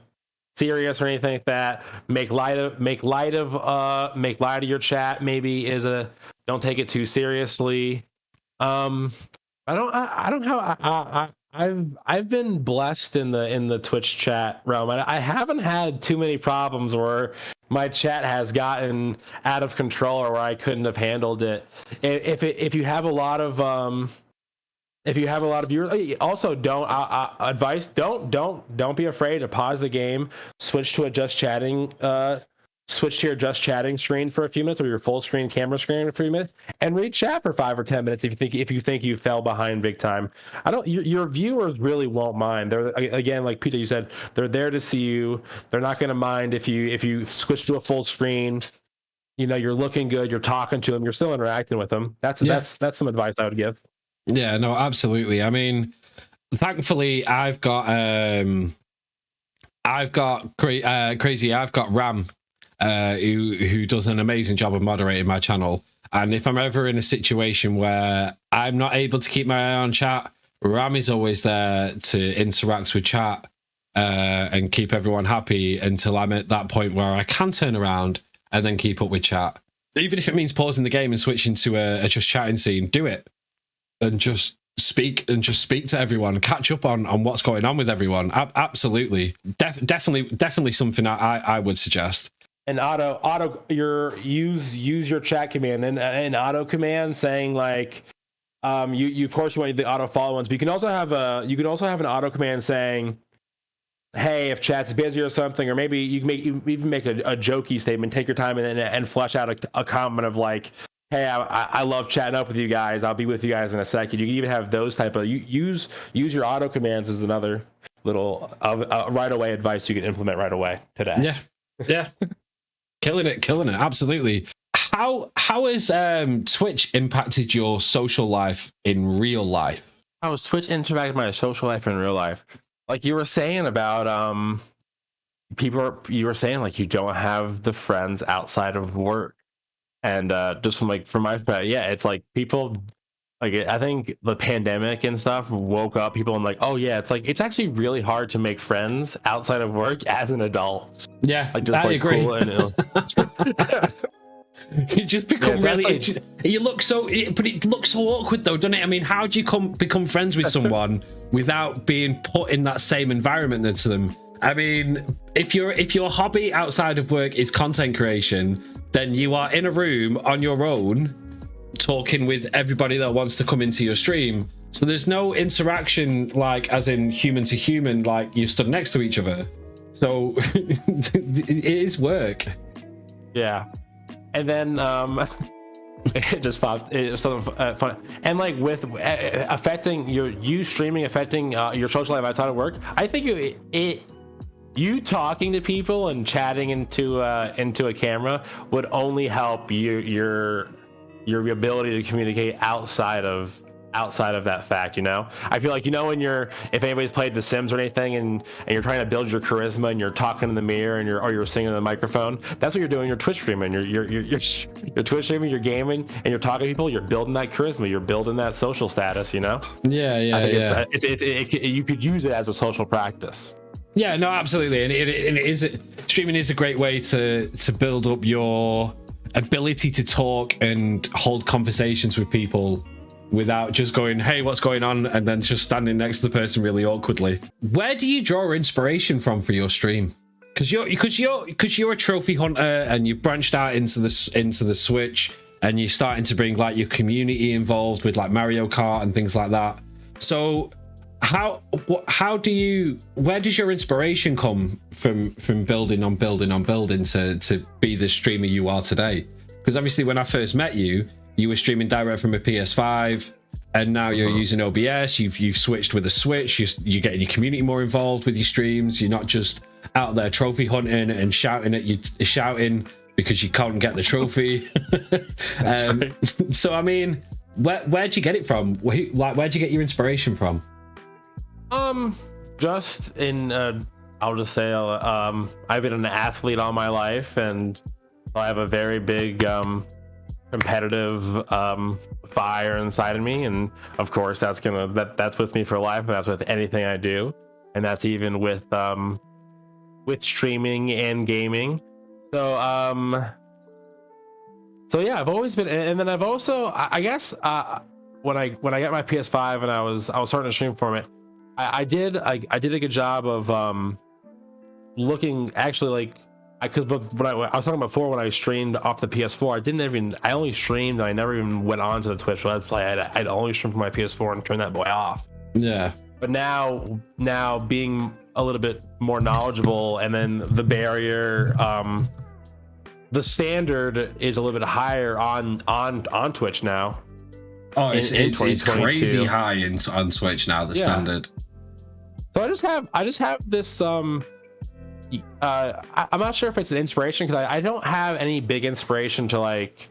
B: serious or anything like that. Make light of your chat. Maybe don't take it too seriously. I've been blessed in the Twitch chat realm. I haven't had too many problems where my chat has gotten out of control or where I couldn't have handled it. If you have a lot of if you have a lot of viewers, also don't advice, don't be afraid to pause the game, switch to a just chatting switch to your just chatting screen for a few minutes, or your full screen camera screen for a few minutes, and read chat for 5 or 10 minutes if you think you fell behind big time. Your viewers really won't mind. They're, again, like Peter, you said, they're there to see you. They're not going to mind if you switch to a full screen. You know, you're looking good, you're talking to them, you're still interacting with them. That's some advice I would give.
A: Yeah, no, absolutely. I mean, thankfully, I've got crazy. I've got Ram, who does an amazing job of moderating my channel. And if I'm ever in a situation where I'm not able to keep my eye on chat, Ram is always there to interact with chat and keep everyone happy until I'm at that point where I can turn around and then keep up with chat. Even if it means pausing the game and switching to a just chatting scene, do it. And just speak to everyone, catch up on what's going on with everyone. Absolutely. Definitely something I would suggest.
B: And use your chat command and an auto command saying like you of course you want the auto follow ones, but you can also have an auto command saying, hey, if chat's busy or something, or maybe you can even make a jokey statement, take your time and flesh out a comment of like, hey, I love chatting up with you guys. I'll be with you guys in a second. You can even have those type of use your auto commands as another little right away advice you can implement right away today.
A: Yeah. Killing it, absolutely. How has Twitch impacted your social life in real life?
B: How has Twitch impacted my social life in real life? Like you were saying about you were saying like you don't have the friends outside of work, and just from my perspective, yeah, it's like people like I think the pandemic and stuff woke up people and like, oh yeah, it's like it's actually really hard to make friends outside of work as an adult.
A: Yeah,
B: like just
A: I agree.
B: Cool and
A: you just become you look so, but it looks so awkward though, doesn't it? I mean, how do you become friends with someone without being put in that same environment as them? I mean, if your hobby outside of work is content creation, then you are in a room on your own talking with everybody that wants to come into your stream. So there's no interaction like as in human to human, like you stood next to each other. So it is work.
B: Yeah. And then it just popped. It's something fun. And like with affecting you streaming affecting your social life outside of work, I think you talking to people and chatting into a camera would only help your ability to communicate outside of that fact. You know, I feel like, you know, if anybody's played The Sims or anything and you're trying to build your charisma and you're talking in the mirror and you're singing in the microphone, that's what you're doing. You're Twitch streaming, you're Twitch streaming, you're gaming, and you're talking to people. You're building that charisma, you're building that social status. You know?
A: Yeah.
B: You could use it as a social practice.
A: Yeah, no, absolutely, and it is streaming is a great way to build up your ability to talk and hold conversations with people without just going, hey, what's going on, and then just standing next to the person really awkwardly. Where do you draw inspiration from for your stream? Because you're a trophy hunter and you branched out into the Switch and you're starting to bring like your community involved with like Mario Kart and things like that. So where does your inspiration come from building to be the streamer you are today? Because obviously when I first met you were streaming direct from a PS5, and now you're using OBS. You've switched with a Switch. You're getting your community more involved with your streams. You're not just out there trophy hunting and shouting because you can't get the trophy.
B: Right.
A: So I mean, where'd you get it from? Where'd you get your inspiration from?
B: Just in I'll just say I've been an athlete all my life, and I have a very big competitive fire inside of me, and of course that's with me for life, and that's with anything I do, and that's even with streaming and gaming. So yeah, I've always been, and then I've also I guess when I got my PS5 and I was starting to stream from it, I did a good job of looking, actually, like but when I was talking before, when I streamed off the PS4, I only streamed, and I never even went on to the Twitch Let's Play. I'd only stream from my PS4 and turn that boy off.
A: Yeah.
B: But now being a little bit more knowledgeable, and then the barrier, the standard is a little bit higher on Twitch now.
A: Oh, it's crazy high on Twitch now, the standard.
B: So I just have this I'm not sure if it's an inspiration, because I don't have any big inspiration to, like,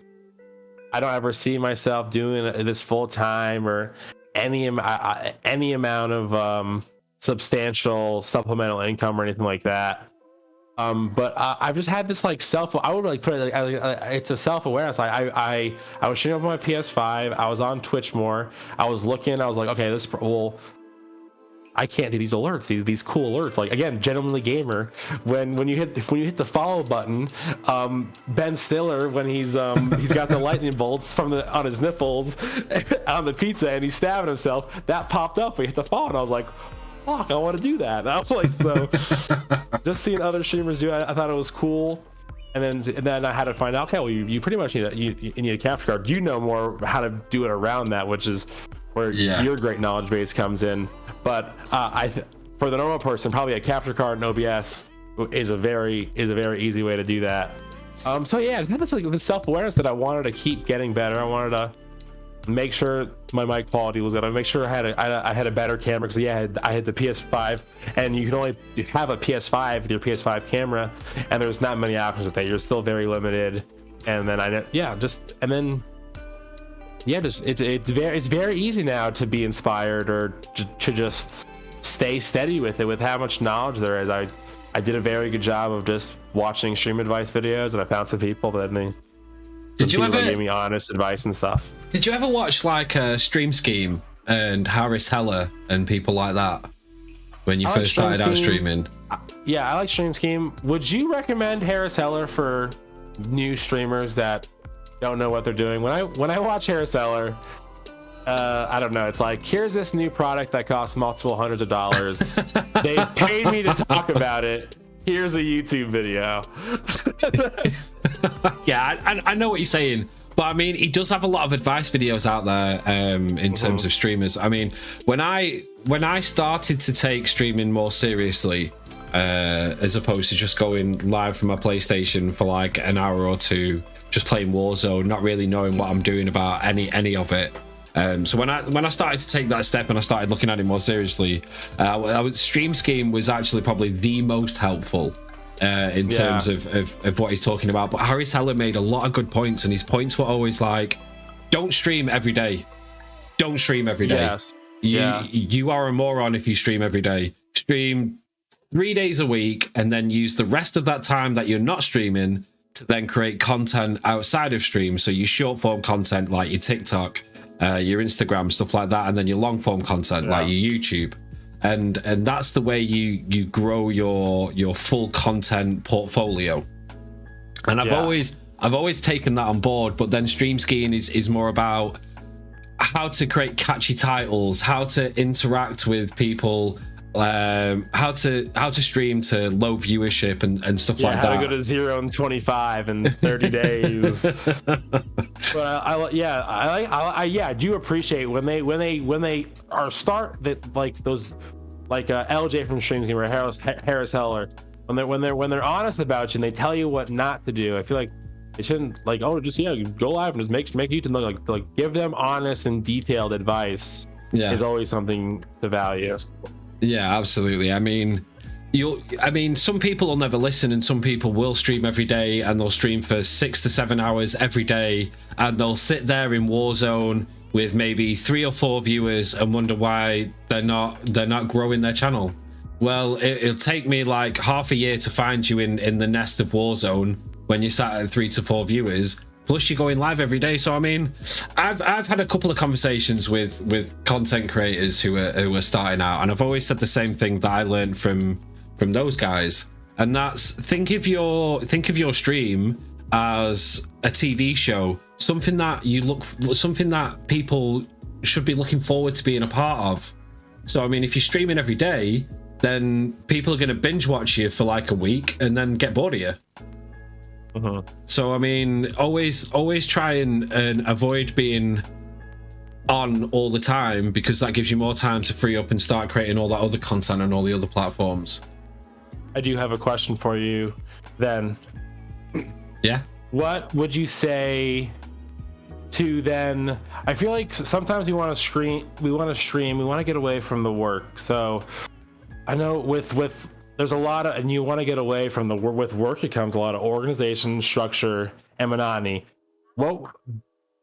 B: I don't ever see myself doing this full time or any amount of substantial supplemental income or anything like that. But I've just had this, like, I would, like, put it, it's a self-awareness. I was streaming over my PS5. I was on Twitch more. I was looking. I was like, okay, I can't do these alerts, these cool alerts. Like, again, Gentlemanly Gamer, when you hit the follow button, Ben Stiller, when he's got the lightning bolts on his nipples on the pizza and he's stabbing himself, that popped up when you hit the follow, and I was like, fuck, I want to do that. And I was like, so just seeing other streamers do it, I thought it was cool. And then I had to find out, okay, well, you pretty much need a capture card. You know more how to do it around that, which is where your great knowledge base comes in. But for the normal person, probably a capture card and OBS is a very easy way to do that. So yeah, it's this, like, the self-awareness that I wanted to keep getting better. I wanted to make sure my mic quality was good. I make sure I had a better camera, because I had the PS5, and you can only have a PS5 with your PS5 camera, and there's not many options with that. You're still very limited. And then it's very easy now to be inspired, or to just stay steady with it, with how much knowledge there is. I did a very good job of just watching stream advice videos, and I found some people that gave me honest advice and stuff.
A: Did you ever watch, like, Stream Scheme and Harris Heller and people like that when you first started out streaming?
B: Yeah, I like Stream Scheme. Would you recommend Harris Heller for new streamers that don't know what they're doing? When I watch Harris Heller, I don't know, it's like, here's this new product that costs multiple hundreds of dollars. They paid me to talk about it. Here's a YouTube video.
A: Yeah, I know what you're saying, but I mean, he does have a lot of advice videos out there in terms of streamers. I mean, when I started to take streaming more seriously, as opposed to just going live from my PlayStation for like an hour or two, just playing Warzone, not really knowing what I'm doing about any of it. So when I started to take that step and I started looking at it more seriously, Stream Scheme was actually probably the most helpful in terms of what he's talking about. But Harris Heller made a lot of good points, and his points were always like, don't stream every day. Don't stream every day. Yes. You are a moron if you stream every day. Stream 3 days a week, and then use the rest of that time that you're not streaming to then create content outside of stream. So your short form content, like your TikTok, your Instagram, stuff like that, and then your long form content, like your YouTube, and that's the way you grow your full content portfolio. And I've always taken that on board. But then Stream Scheme is more about how to create catchy titles, how to interact with people, how to stream to low viewership and stuff like that.
B: How to go to 0 and 25 in 30 days. But I do appreciate when they are start that, like those, like LJ from Stream Scheme or Harris Heller, when they're honest about you and they tell you what not to do. I feel like they shouldn't, like, go live and just make YouTube, like give them honest and detailed advice. Is always something to value.
A: Yeah, absolutely. I mean, some people will never listen, and some people will stream every day, and they'll stream for 6 to 7 hours every day, and they'll sit there in Warzone with maybe 3 or 4 viewers and wonder why they're not growing their channel. Well, it'll take me like half a year to find you in the nest of Warzone when you're sat at 3 to 4 viewers. Plus you're going live every day. So I mean, I've had a couple of conversations with content creators who are starting out, and I've always said the same thing that I learned from those guys, and that's think of your stream as a TV show, something that people should be looking forward to being a part of. So I mean, if you're streaming every day, then people are going to binge watch you for like a week and then get bored of you. So I mean, always try and avoid being on all the time, because that gives you more time to free up and start creating all that other content on all the other platforms.
B: I do have a question for you then.
A: Yeah.
B: What would you say to then? I feel like sometimes we want to stream, we want to get away from the work. So I know with there's a lot of, and you want to get away from the work. With work, it comes a lot of organization, structure, and monotony. Well,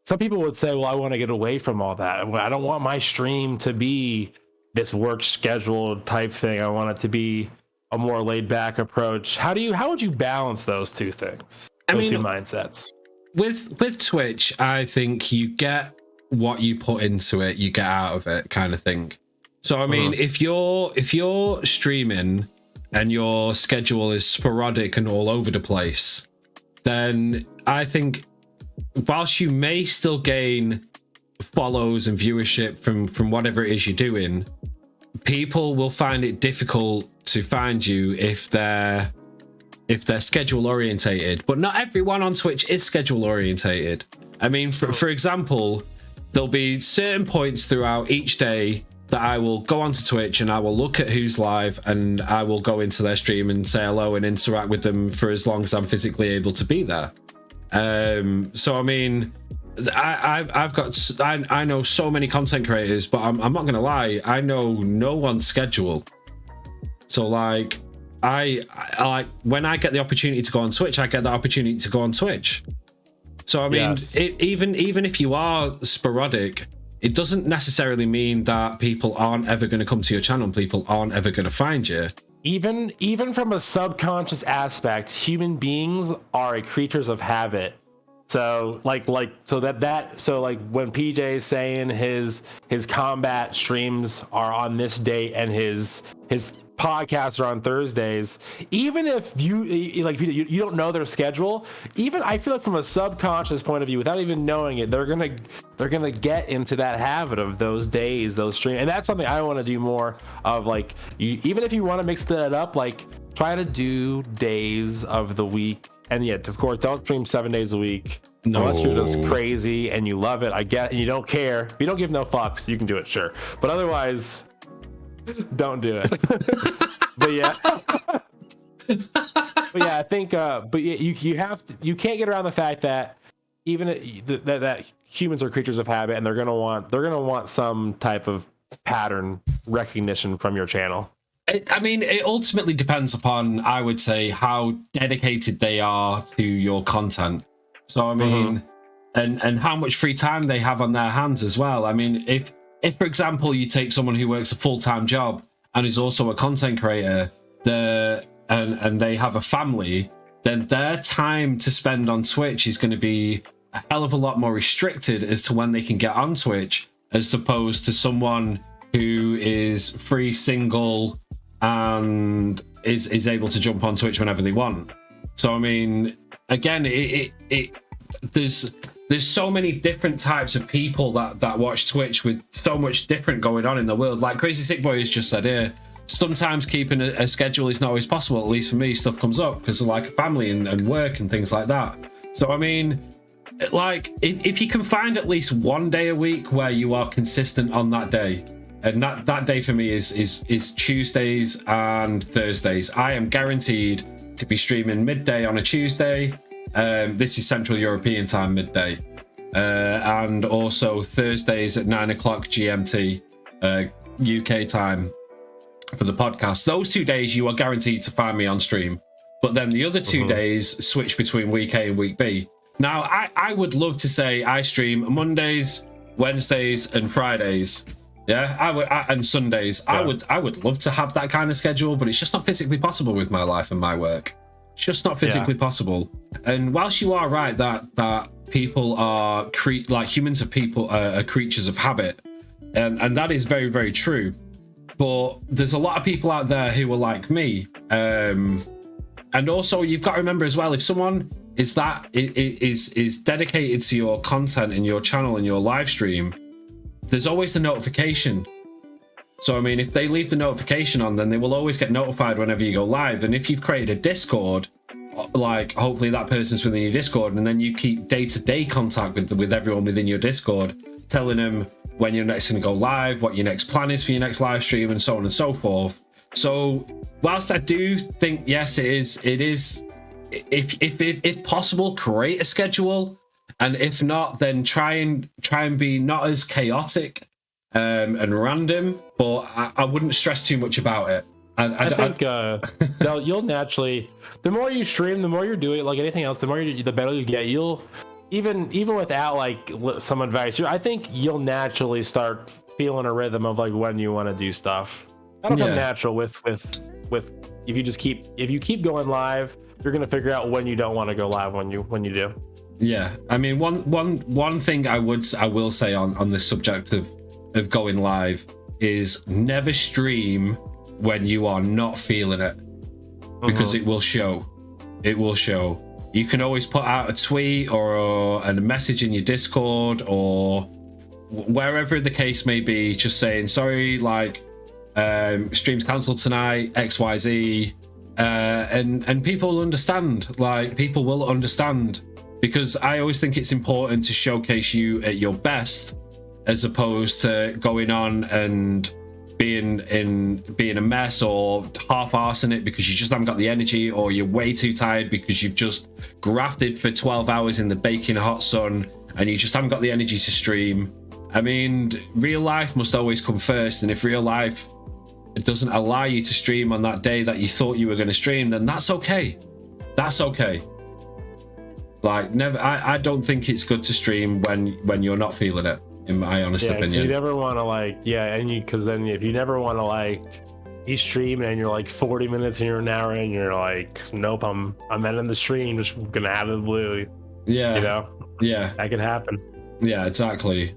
B: some people would say, well, I want to get away from all that. I don't want my stream to be this work schedule type thing. I want it to be a more laid back approach. How would you balance those two things? Those two mindsets.
A: With Twitch, I think you get what you put into it, you get out of it, kind of thing. So I mean, if you're streaming and your schedule is sporadic and all over the place, then I think whilst you may still gain follows and viewership from whatever it is you're doing, people will find it difficult to find you if they're schedule orientated. But not everyone on Twitch is schedule orientated. I mean, for example, there'll be certain points throughout each day that I will go onto Twitch and I will look at who's live, and I will go into their stream and say hello and interact with them for as long as I'm physically able to be there. So I mean, I know so many content creators, but I'm not gonna lie, I know no one's schedule. So like, I like when I get the opportunity to go on Twitch, I get the opportunity to go on Twitch. So I mean, yes. Even if you are sporadic, it doesn't necessarily mean that people aren't ever going to come to your channel. People aren't ever going to find you. Even
B: from a subconscious aspect, human beings are creatures of habit. So like when PJ is saying his combat streams are on this date and his podcasts are on Thursdays, even if you don't know their schedule, even I feel like from a subconscious point of view, without even knowing it, they're gonna get into that habit of those days, those streams. And that's something I want to do more of. Like, even if you want to mix that up, like try to do days of the week. And yet, of course, don't stream 7 days a week. No. Unless you're just crazy and you love it, I get, and you don't care. If you don't give no fucks, you can do it, sure. But otherwise, don't do it. But yeah, I think. But yeah, you can't get around the fact that even that humans are creatures of habit, and they're gonna want some type of pattern recognition from your channel.
A: I mean, it ultimately depends upon, I would say, how dedicated they are to your content. So I mean, and how much free time they have on their hands as well. I mean, if for example, you take someone who works a full-time job and is also a content creator, and they have a family, then their time to spend on Twitch is going to be a hell of a lot more restricted as to when they can get on Twitch, as opposed to someone who is free, single, and is able to jump on Twitch whenever they want. So I mean, again, there's so many different types of people that watch Twitch, with so much different going on in the world. Like Crazy Sick Boy has just said here, sometimes keeping a schedule is not always possible. At least for me, stuff comes up because of like family and work and things like that. So I mean, like if you can find at least one day a week where you are consistent on that day, and that day for me is Tuesdays and Thursdays. I am guaranteed to be streaming midday on a Tuesday. This is Central European time, midday, and also Thursdays at 9 o'clock GMT, UK time for the podcast. Those 2 days you are guaranteed to find me on stream, but then the other 2 days switch between week A and week B. Now I would love to say I stream Mondays, Wednesdays, and Fridays. Yeah, and Sundays. Yeah. I would love to have that kind of schedule, but it's just not physically possible with my life and my work. It's just not physically possible. And whilst you are right that people are humans are people are creatures of habit, and that is very, very true. But there's a lot of people out there who are like me, and also you've got to remember as well, if someone is dedicated to your content and your channel and your live stream, there's always the notification. So I mean, if they leave the notification on, then they will always get notified whenever you go live. And if you've created a Discord, like hopefully that person's within your Discord, and then you keep day-to-day contact with everyone within your Discord, telling them when you're next going to go live, what your next plan is for your next live stream, and so on and so forth. So whilst I do think, yes, it is if possible, create a schedule, and if not, then try and be not as chaotic and random, but I wouldn't stress too much about it. I
B: think you'll naturally, the more you stream, the more you're doing it, like anything else, the better you get. You'll even without like some advice, I think you'll naturally start feeling a rhythm of like when you want to do stuff. That'll come natural with if you keep going live, you're gonna figure out when you don't want to go live when you do.
A: Yeah, I mean, one thing I will say on this subject of going live is never stream when you are not feeling it, because it will show. It will show. You can always put out a tweet or a message in your Discord or wherever the case may be, just saying sorry, like stream's cancelled tonight, XYZ, and people will understand. Like, people will understand, because I always think it's important to showcase you at your best, as opposed to going on and being a mess or half-arsing it because you just haven't got the energy, or you're way too tired because you've just grafted for 12 hours in the baking hot sun and you just haven't got the energy to stream. I mean, real life must always come first, and if real life doesn't allow you to stream on that day that you thought you were going to stream, then that's okay. That's okay. Like, never. I don't think it's good to stream when you're not feeling it, in my honest opinion.
B: You never want to because then if you never want to you stream and you're like 40 minutes and you're an hour and you're like, nope, I'm ending the stream, just gonna have the blue.
A: Yeah. Yeah.
B: That can happen.
A: Yeah, exactly.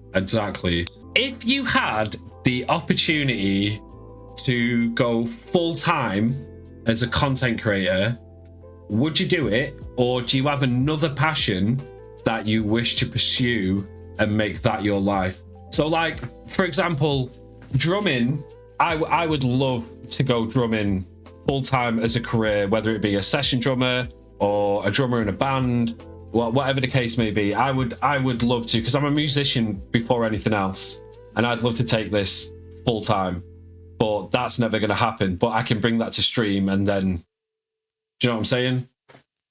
A: If you had the opportunity to go full time as a content creator, would you do it, or do you have another passion that you wish to pursue and make that your life? So, like, for example, drumming. I would love to go drumming full time as a career, whether it be a session drummer or a drummer in a band, whatever the case may be. I would love to, because I'm a musician before anything else, and I'd love to take this full time. But that's never going to happen. But I can bring that to stream, and then, do you know what I'm saying?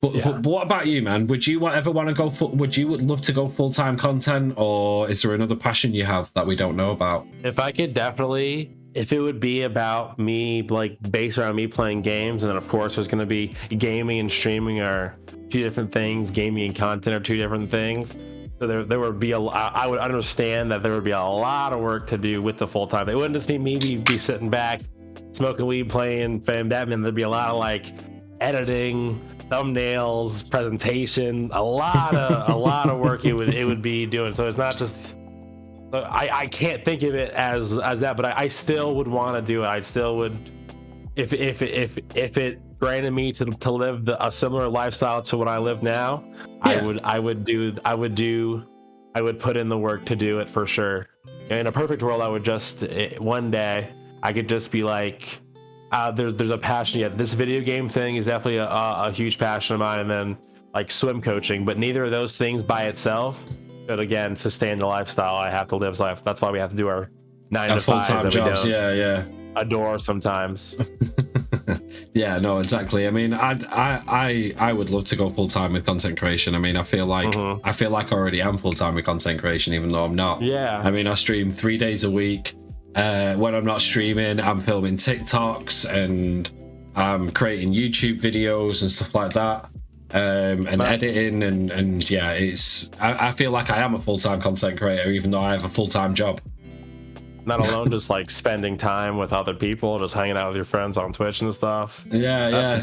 A: But what about you, man? Would you ever want to go would you love to go full-time content, or is there another passion you have that we don't know about?
B: If I could definitely, if it would be about me, like based around me playing games, and then of course there's going to be gaming and streaming are two different things. Gaming and content are two different things. So there would be I would understand that there would be a lot of work to do with the full-time. It wouldn't just be me be sitting back, smoking weed, playing Batman. There'd be a lot of editing, thumbnails, presentation, a lot of work it would be doing. So it's not just, I can't think of it as that, but I still would want to do it. I still would, if it granted me to live a similar lifestyle to what I live now, I would put in the work to do it for sure. In a perfect world, I would just one day I could just be like, there's a passion. Yeah, this video game thing is definitely a huge passion of mine, and then like swim coaching. But neither of those things by itself could again sustain the lifestyle I have to live. So that's why we have to do our 9 to 5 that
A: jobs.
B: We don't adore sometimes.
A: Yeah, no, exactly. I mean, I would love to go full time with content creation. I mean, I feel like I already am full time with content creation, even though I'm not.
B: Yeah.
A: I mean, I stream 3 days a week. When I'm not streaming, I'm filming TikToks and I'm creating YouTube videos and stuff like that, and editing and yeah, I feel like I am a full time content creator, even though I have a full time job.
B: Not alone just like spending time with other people, just hanging out with your friends on Twitch and stuff.
A: Yeah.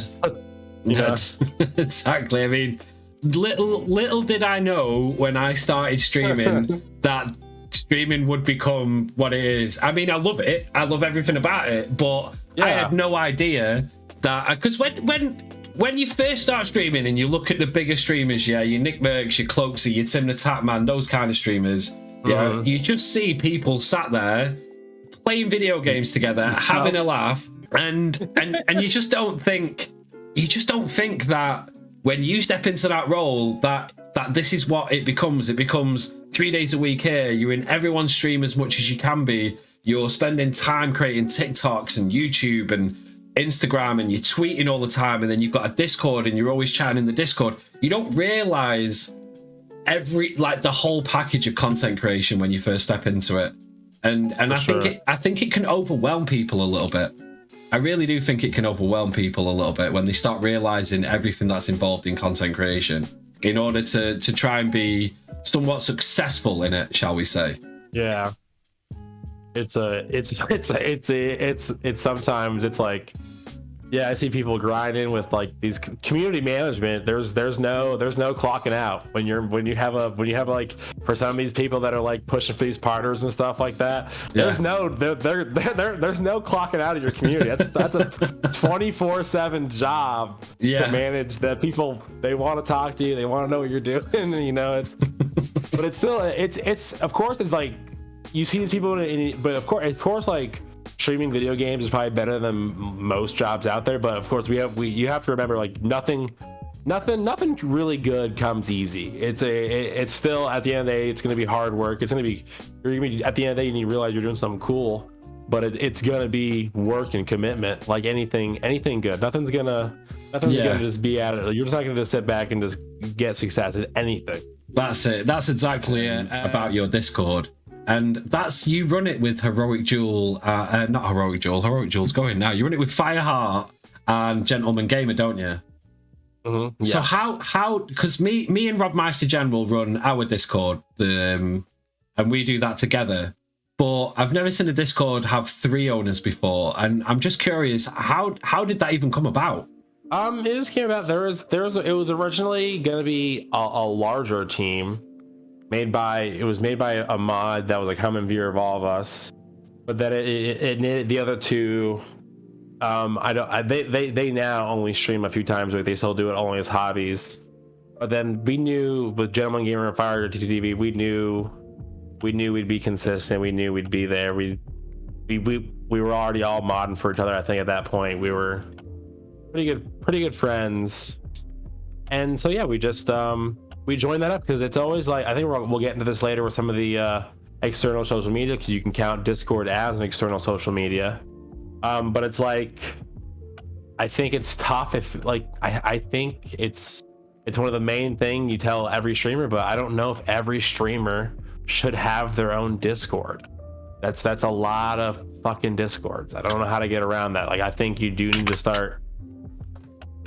A: Exactly. I mean, little did I know when I started streaming that streaming would become what it is. I mean, I love it. I love everything about it, but I had no idea that, because when you first start streaming and you look at the bigger streamers, your Nick Merckx, your Cloaksy, your Tim the Tatman, those kind of streamers, you just see people sat there playing video games together, having a laugh, and you just don't think that when you step into that role that this is what it becomes. It becomes 3 days a week here. You're in everyone's stream as much as you can be. You're spending time creating TikToks and YouTube and Instagram, and you're tweeting all the time, and then you've got a Discord and you're always chatting in the Discord. You don't realize the whole package of content creation when you first step into it. And I think it can overwhelm people a little bit. I really do think it can overwhelm people a little bit when they start realizing everything that's involved in content creation in order to try and be somewhat successful in it, shall we say.
B: Yeah. It's sometimes it's like, yeah, I see people grinding with like these community management. There's no clocking out when you have like, for some of these people that are like pushing for these partners and stuff like that. There's no clocking out of your community. That's a 24/7 job to manage that. People, they want to talk to you, they want to know what you're doing, and you know but it's still it's of course it's like you see these people but of course like streaming video games is probably better than most jobs out there, but of course you have to remember, like, nothing really good comes easy. It's still, at the end of the day, it's going to be hard work. At the end of the day, you need to realize you're doing something cool, but it's going to be work and commitment, like anything good. Nothing's gonna just be at it. You're just not going to just sit back and just get success at anything.
A: That's it. That's exactly it about your Discord. And that's, you run it with Heroic Jewel, not Heroic Jewel. Heroic Jewel's going now. You run it with Fireheart and Gentleman Gamer, don't you?
B: Mm-hmm. Yes.
A: So how? Because me and Rob Meister General run our Discord, and we do that together. But I've never seen a Discord have 3 owners before, and I'm just curious, how did that even come about?
B: It just came about. It was originally going to be a larger team. It was made by a mod that was a common viewer of all of us, but then it needed the other 2. They now only stream a few times a week. They still do it only as hobbies. But then we knew with Gentleman Gamer and Fire TTV, we knew we'd be consistent. We knew we'd be there. We were already all modding for each other. I think at that point we were pretty good friends, and so yeah, we just we joined that up because it's always like, I think we'll get into this later with some of the external social media, because you can count Discord as an external social media. But it's like, I think it's tough if, like, I think it's one of the main thing you tell every streamer, but I don't know if every streamer should have their own Discord. That's a lot of fucking Discords. I don't know how to get around that. Like, I think you do need to start.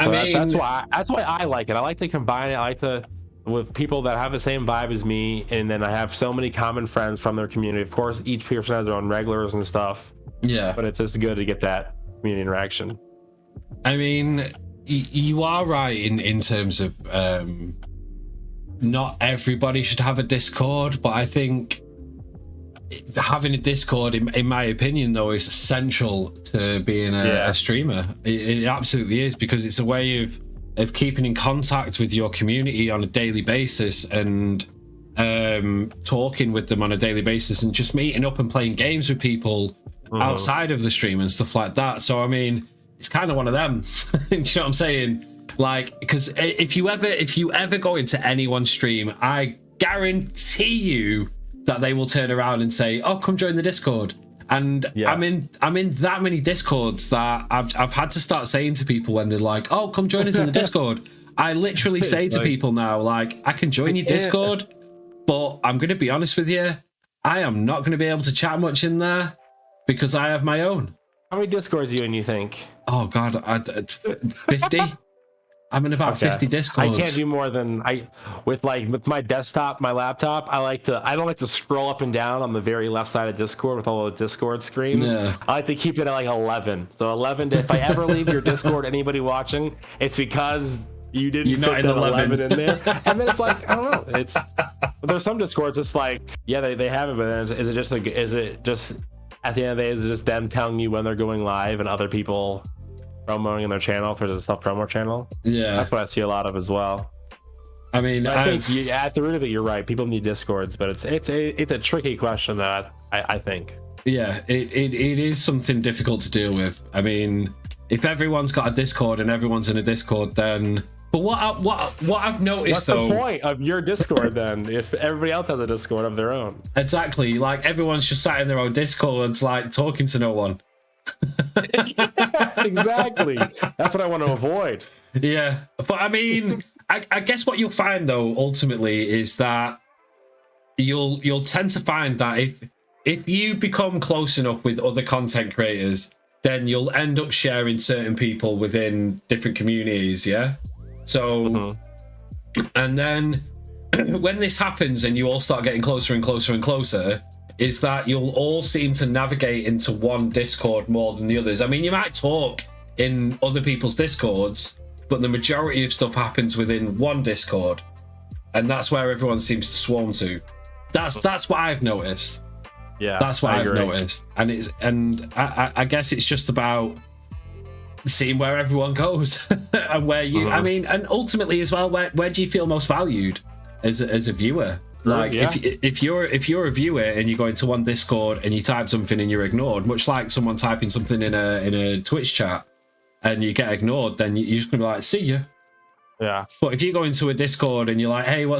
B: So that's why I like it. I like to combine it. I like to, with people that have the same vibe as me, and then I have so many common friends from their community. Of course, each person has their own regulars and stuff. Yeah. But it's just good to get that community interaction.
A: I mean, you are right in terms of not everybody should have a Discord, but I think having a Discord, in my opinion, though, is essential to being a streamer. It absolutely is, because it's a way of keeping in contact with your community on a daily basis, and talking with them on a daily basis, and just meeting up and playing games with people outside of the stream and stuff like that. So I mean, it's kind of one of them. You know what I'm saying? Like, because if you ever go into anyone's stream, I guarantee you that they will turn around and say, "Oh, come join the Discord." And yes. I'm in that many Discords that I've had to start saying to people when they're like, "Oh, come join us in the Discord." I literally say to people now, like, I can join your Discord, but I'm going to be honest with you, I am not going to be able to chat much in there because I have my own.
B: How many Discords are you in, you think?
A: Oh God, 50. I'm in about 50 Discords.
B: I can't do more than with my desktop, my laptop. I don't like to scroll up and down on the very left side of Discord with all the Discord screens. Yeah. I like to keep it at like 11. So 11. If I ever leave your Discord, anybody watching, it's because you didn't fit that 11 in there. And then it's like, I don't know. There's some Discords. It's like, yeah, they have it, but then is it just at the end of the day, is it just them telling you when they're going live and other people promoting in their channel for the self-promo channel? Yeah, that's what I see a lot of as well. I mean, I think at the root of it, you're right. People need Discords, but it's a tricky question that I think.
A: Yeah, it is something difficult to deal with. I mean, if everyone's got a Discord and everyone's in a Discord, then... But what I've noticed,
B: what's
A: though...
B: the point of your Discord, then, if everybody else has a Discord of their own?
A: Exactly. Like, everyone's just sat in their own Discords, like, talking to no one.
B: Yes, exactly. That's what I want to avoid.
A: Yeah. But, I mean, I guess what you'll find, though, ultimately, is that you'll tend to find that if you become close enough with other content creators, then you'll end up sharing certain people within different communities, yeah? So, and then when this happens and you all start getting closer and closer and closer, is that you'll all seem to navigate into one Discord more than the others. I mean, you might talk in other people's Discords, but the majority of stuff happens within one Discord, and that's where everyone seems to swarm to. That's what I've noticed.
B: Yeah,
A: that's what I've noticed, and I guess it's just about seeing where everyone goes and where you. I mean, and ultimately as well, where do you feel most valued as a viewer? Like, if you're a viewer and you go into one Discord and you type something and you're ignored, much like someone typing something in a Twitch chat and you get ignored, then you're just gonna be like, see ya.
B: Yeah.
A: But if you go into a Discord and you're like, hey, what's